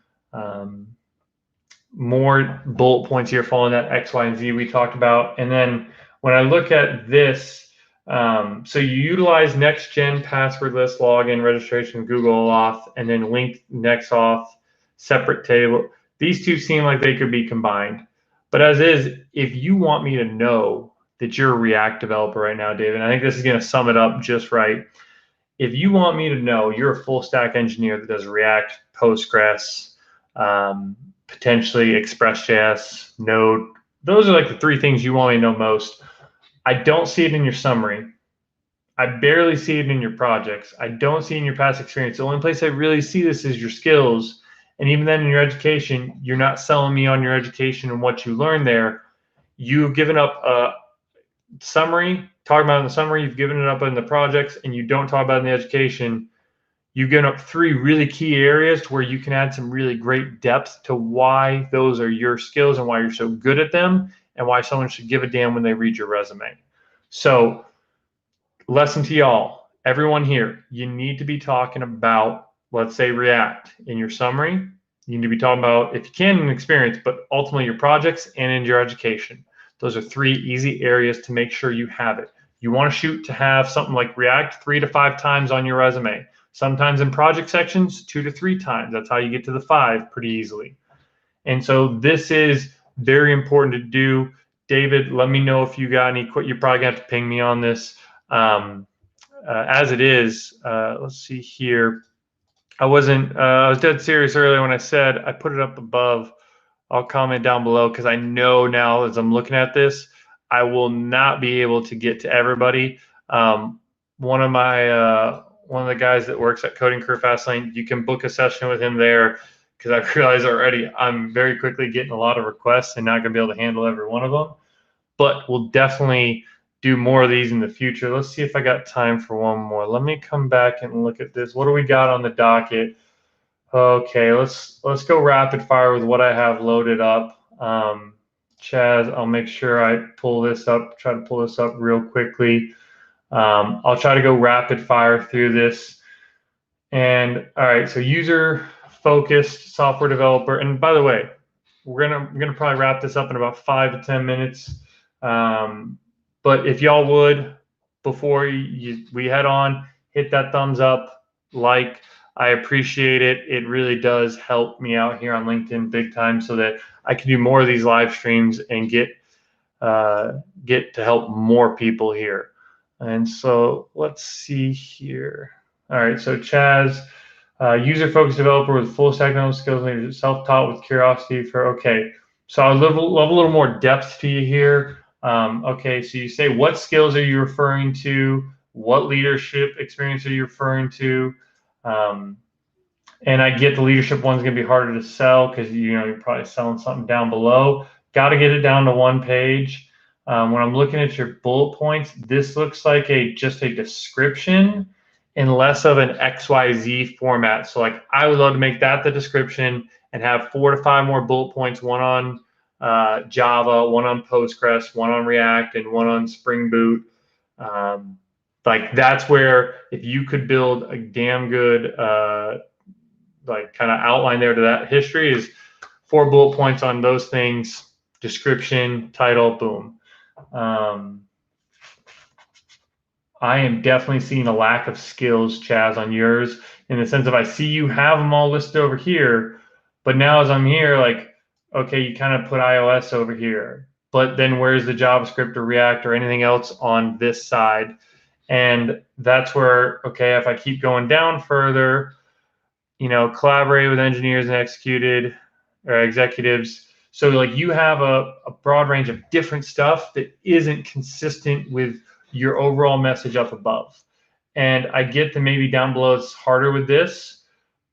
More bullet points here following that X, Y, and Z we talked about. And then when I look at this, so you utilize next-gen passwordless login registration, Google Auth, and then link next auth, separate table. These two seem like they could be combined. But as is, if you want me to know that you're a React developer right now, David, I think this is going to sum it up just right. If you want me to know you're a full stack engineer that does React, Postgres, potentially Express.js, Node. Those are like the three things you want me to know most. I don't see it in your summary. I barely see it in your projects. I don't see it in your past experience. The only place I really see this is your skills. And even then in your education, you're not selling me on your education and what you learned there. You've given up a summary, talking about in the summary, you've given it up in the projects, and you don't talk about it in the education. You've given up three really key areas where you can add some really great depth to why those are your skills and why you're so good at them and why someone should give a damn when they read your resume. So, lesson to y'all, everyone here, you need to be talking about, let's say, React in your summary. You need to be talking about, if you can, an experience, but ultimately your projects and in your education. Those are three easy areas to make sure you have it. You want to shoot to have something like React 3 to 5 times on your resume. Sometimes in project sections, 2 to 3 times. That's how you get to the 5 pretty easily. And so this is very important to do. David, let me know if you got any. You're probably going to have to ping me on this. As it is, let's see here. I was dead serious earlier when I said I put it up above. I'll comment down below because I know now as I'm looking at this, I will not be able to get to everybody. One of the guys that works at Coding Career Fastlane, you can book a session with him there because I've realized already I'm very quickly getting a lot of requests and not going to be able to handle every one of them. But we'll definitely do more of these in the future. Let's see if I got time for one more. Let me come back and look at this. What do we got on the docket? Okay, let's go rapid fire with what I have loaded up. Chaz, I'll make sure I pull this up, try to pull this up real quickly. I'll try to go rapid fire through this. And all right, so user focused software developer. And by the way, we're gonna probably wrap this up in about 5 to 10 minutes. But if y'all would, before we head on, hit that thumbs up, like. I appreciate it. It really does help me out here on LinkedIn big time so that I can do more of these live streams and get to help more people here. And so let's see here. All right, so Chaz, user-focused developer with full stack knowledge skills, self-taught with curiosity for, okay. So I'll love a little more depth to you here. Okay, so you say, what skills are you referring to? What leadership experience are you referring to? And I get the leadership one's going to be harder to sell because you're probably selling something down below. Got to get it down to one page. When I'm looking at your bullet points, this looks like just a description and less of an XYZ format. So like I would love to make that the description and have 4 to 5 more bullet points, one on Java, one on Postgres, one on React, and one on Spring Boot. Like that's where if you could build a damn good like kind of outline there to that history is 4 bullet points on those things, description, title, boom. I am definitely seeing a lack of skills, Chaz, on yours, in the sense of I see you have them all listed over here, but now as I'm here, like, okay, you kind of put iOS over here, but then where's the JavaScript or React or anything else on this side? And that's where, okay, if I keep going down further, collaborate with engineers and executed or executives. So like you have a broad range of different stuff that isn't consistent with your overall message up above. And I get that maybe down below it's harder with this,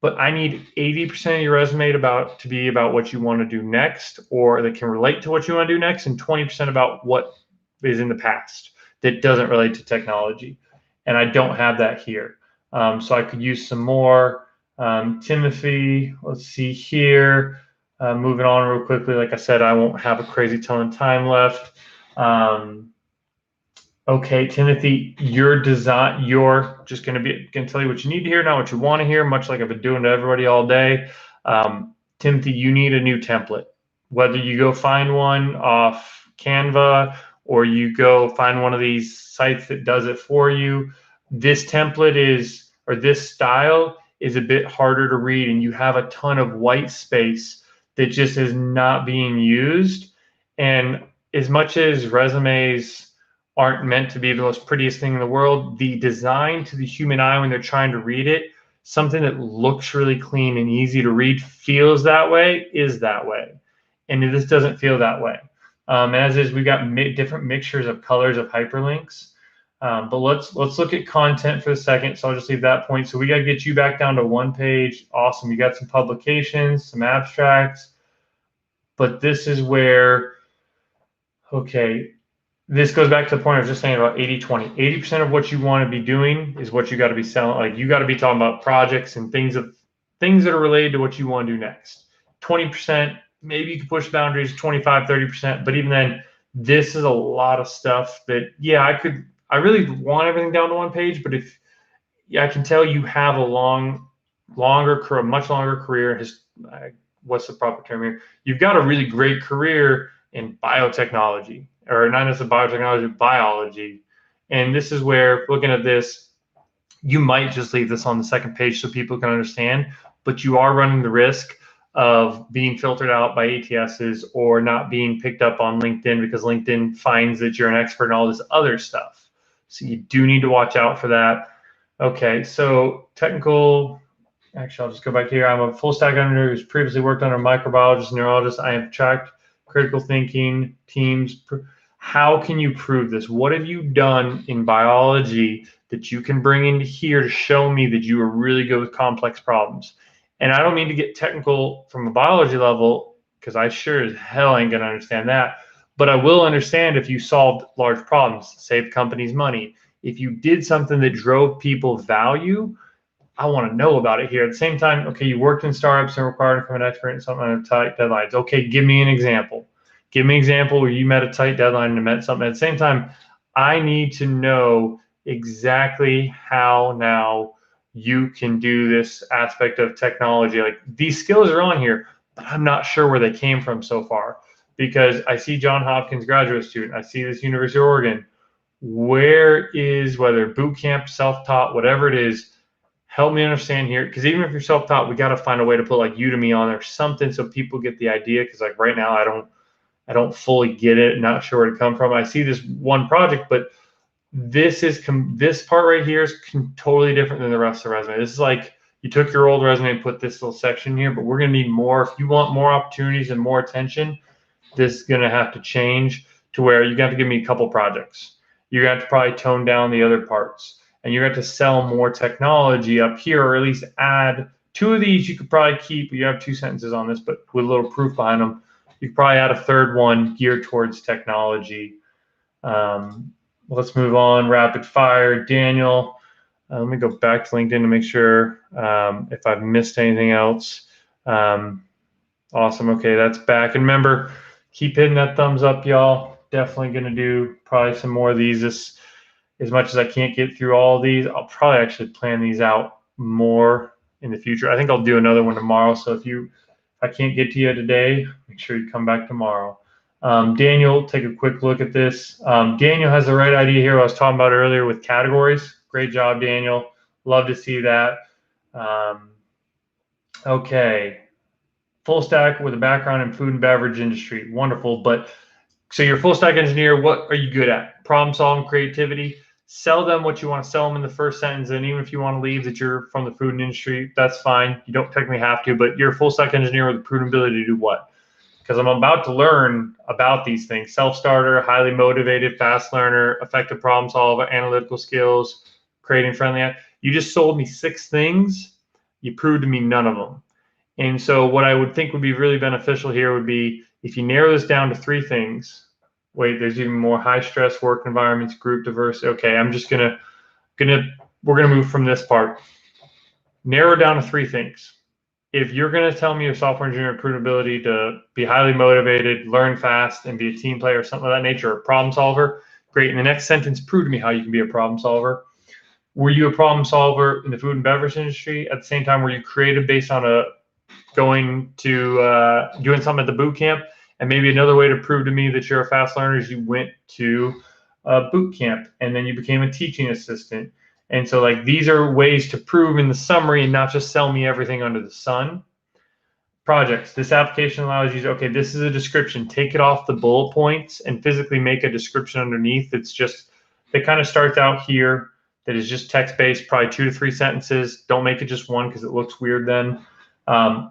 but I need 80% of your resume to be about what you want to do next, or that can relate to what you want to do next, and 20% about what is in the past that doesn't relate to technology. And I don't have that here. So I could use some more. Timothy, let's see here. Moving on real quickly. Like I said, I won't have a crazy ton of time left. Okay, Timothy, you're just going to tell you what you need to hear, not what you want to hear, much like I've been doing to everybody all day. Timothy, you need a new template. Whether you go find one off Canva or you go find one of these sites that does it for you, this this style is a bit harder to read, and you have a ton of white space that just is not being used. And as much as resumes aren't meant to be the most prettiest thing in the world, the design to the human eye when they're trying to read it, something that looks really clean and easy to read, feels that way, is that way. And this doesn't feel that way. As is, we've got different mixtures of colors of hyperlinks. But let's look at content for a second. So I'll just leave that point. So we got to get you back down to one page. Awesome. You got some publications, some abstracts. But this is where, okay, this goes back to the point I was just saying about 80-20. 80% of what you want to be doing is what you got to be selling. Like you got to be talking about projects and things that are related to what you want to do next. 20%, maybe you can push boundaries, 25, 30%. But even then, this is a lot of stuff that, yeah, I really want everything down to one page, but I can tell you have a much longer career. What's the proper term here? You've got a really great career in biotechnology, or not necessarily biotechnology, biology. And this is where, looking at this, you might just leave this on the second page so people can understand, but you are running the risk of being filtered out by ATSs or not being picked up on LinkedIn because LinkedIn finds that you're an expert in all this other stuff. So you do need to watch out for that. Okay, so technical. Actually, I'll just go back here. I'm a full stack engineer who's previously worked under a microbiologist, neurologist. I have tracked critical thinking teams. How can you prove this? What have you done in biology that you can bring into here to show me that you are really good with complex problems? And I don't mean to get technical from a biology level, because I sure as hell ain't going to understand that. But I will understand if you solved large problems, saved companies money. If you did something that drove people value, I want to know about it here. At the same time, okay, you worked in startups and required to become an expert in something on tight deadlines. Okay, give me an example. Give me an example where you met a tight deadline and met something. At the same time, I need to know exactly how now you can do this aspect of technology. Like these skills are on here, but I'm not sure where they came from so far, because I see John Hopkins graduate student. I see this University of Oregon. Where is, whether boot camp, self-taught, whatever it is, help me understand here, because even if you're self-taught, we got to find a way to put like Udemy on there, something so people get the idea. Because like right now, I don't fully get it, not sure where to come from. I see this one project, but this part right here is totally different than the rest of the resume. This is like you took your old resume and put this little section here, but we're going to need more. If you want more opportunities and more attention, this is going to have to change to where you have to give me a couple projects. You're going to have to probably tone down the other parts, and you're going to have to sell more technology up here, or at least add two of these. You could probably keep. You have 2 sentences on this, but with a little proof behind them. You could probably add a third one geared towards technology. Let's move on. Rapid fire, Daniel. Let me go back to LinkedIn to make sure if I've missed anything else. Awesome. Okay, that's back. And remember, keep hitting that thumbs up, y'all. Definitely going to do probably some more of these. As much as I can't get through all of these, I'll probably actually plan these out more in the future. I think I'll do another one tomorrow. So if I can't get to you today, make sure you come back tomorrow. Daniel, take a quick look at this. Daniel has the right idea here. I was talking about earlier with categories. Great job, Daniel. Love to see that. Okay. Full stack with a background in food and beverage industry. Wonderful. But so you're a full stack engineer. What are you good at? Problem solving, creativity. Sell them what you want to sell them in the first sentence. And even if you want to leave that you're from the food industry, that's fine. You don't technically have to, but you're a full stack engineer with a proven ability to do what? Because I'm about to learn about these things. Self-starter, highly motivated, fast learner, effective problem solver, analytical skills, creating friendly. You just sold me 6 things. You proved to me none of them. And so what I would think would be really beneficial here would be if you narrow this down to 3 things. Wait, there's even more: high stress work environments, group diversity. Okay, I'm just we're gonna move from this part. Narrow down to 3 things. If you're gonna tell me a software engineer with proven ability to be highly motivated, learn fast, and be a team player or something of that nature, or a problem solver, great. In the next sentence, prove to me how you can be a problem solver. Were you a problem solver in the food and beverage industry? At the same time, were you creative based on going to doing something at the boot camp? And maybe another way to prove to me that you're a fast learner is you went to a boot camp and then you became a teaching assistant. And so like these are ways to prove in the summary and not just sell me everything under the sun. Projects. This application allows you to, okay, this is a description. Take it off the bullet points and physically make a description underneath. It's just, it kind of starts out here that is just text-based, probably 2 to 3 sentences. Don't make it just one because it looks weird then.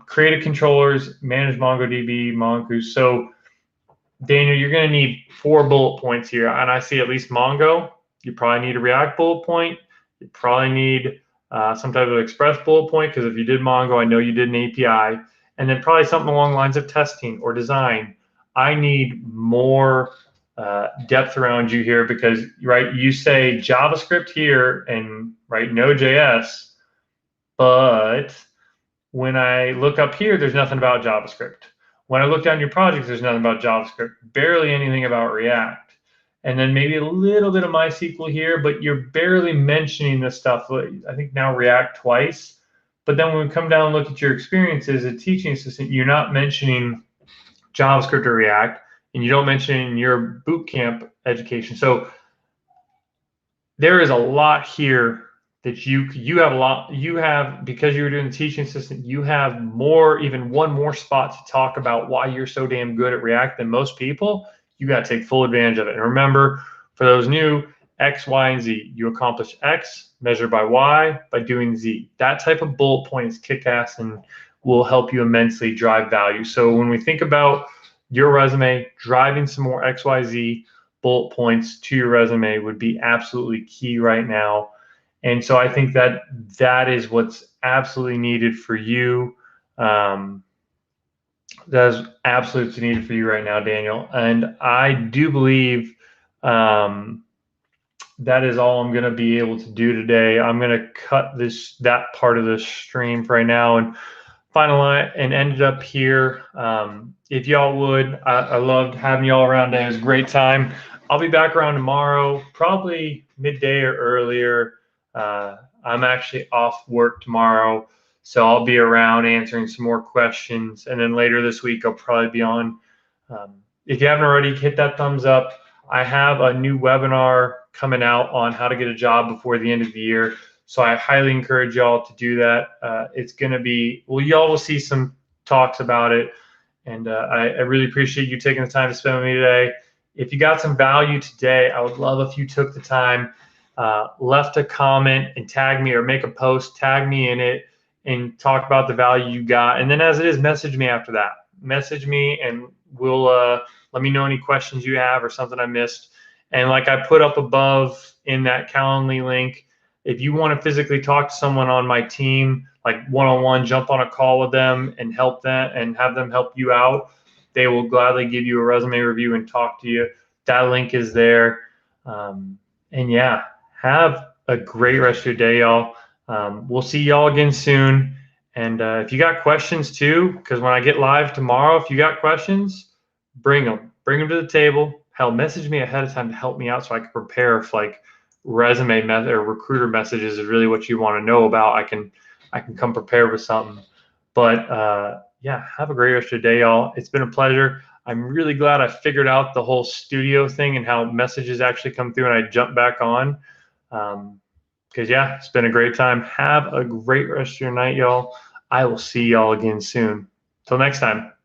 Creative controllers, manage MongoDB, Mongoose. So Daniel, you're going to need 4 bullet points here. And I see at least Mongo. You probably need a React bullet point. You probably need some type of Express bullet point, because if you did Mongo, I know you did an API. And then probably something along the lines of testing or design. I need more depth around you here because, right, you say JavaScript here and, right, Node.js, but when I look up here, there's nothing about JavaScript. When I look down your projects, there's nothing about JavaScript, barely anything about React. And then maybe a little bit of MySQL here, but you're barely mentioning this stuff. I think now React twice. But then when we come down and look at your experience as a teaching assistant, you're not mentioning JavaScript or React, and you don't mention it in your bootcamp education. So there is a lot here that you have a lot. You have, because you were doing the teaching assistant, you have more, even one more spot to talk about why you're so damn good at React than most people. You got to take full advantage of it. And remember, for those new, X, Y, and Z. You accomplish X, measured by Y, by doing Z. That type of bullet point is kick-ass and will help you immensely drive value. So when we think about your resume, driving some more X, Y, Z bullet points to your resume would be absolutely key right now. And so I think that that is what's absolutely needed for you. That is absolutely needed for you right now, Daniel. And I do believe that is all I'm going to be able to do today. I'm going to cut that part of the stream for right now and finalize and ended up here. If y'all would, I loved having y'all around today. It was a great time. I'll be back around tomorrow, probably midday or earlier. I'm actually off work tomorrow, so I'll be around answering some more questions. And then later this week, I'll probably be on. If you haven't already, hit that thumbs up. I have a new webinar coming out on how to get a job before the end of the year. So I highly encourage y'all to do that. It's going to be, well, y'all will see some talks about it. And I really appreciate you taking the time to spend with me today. If you got some value today, I would love if you took the time, left a comment and tag me, or make a post, tag me in it, and talk about the value you got. And then as it is, message me after that. Message me and we'll let me know any questions you have or something I missed. And like I put up above in that Calendly link, if you want to physically talk to someone on my team, like one-on-one, jump on a call with them and help them and have them help you out, they will gladly give you a resume review and talk to you. That link is there. And yeah, have a great rest of your day, y'all. We'll see y'all again soon. And if you got questions too, because when I get live tomorrow, if you got questions, bring them to the table. Hell, message me ahead of time to help me out so I can prepare if like resume method or recruiter messages is really what you want to know about. I can come prepared with something. But yeah, have a great rest of your day, y'all. It's been a pleasure. I'm really glad I figured out the whole studio thing and how messages actually come through and I jump back on. Because, yeah, it's been a great time. Have a great rest of your night, y'all. I will see y'all again soon. Till next time.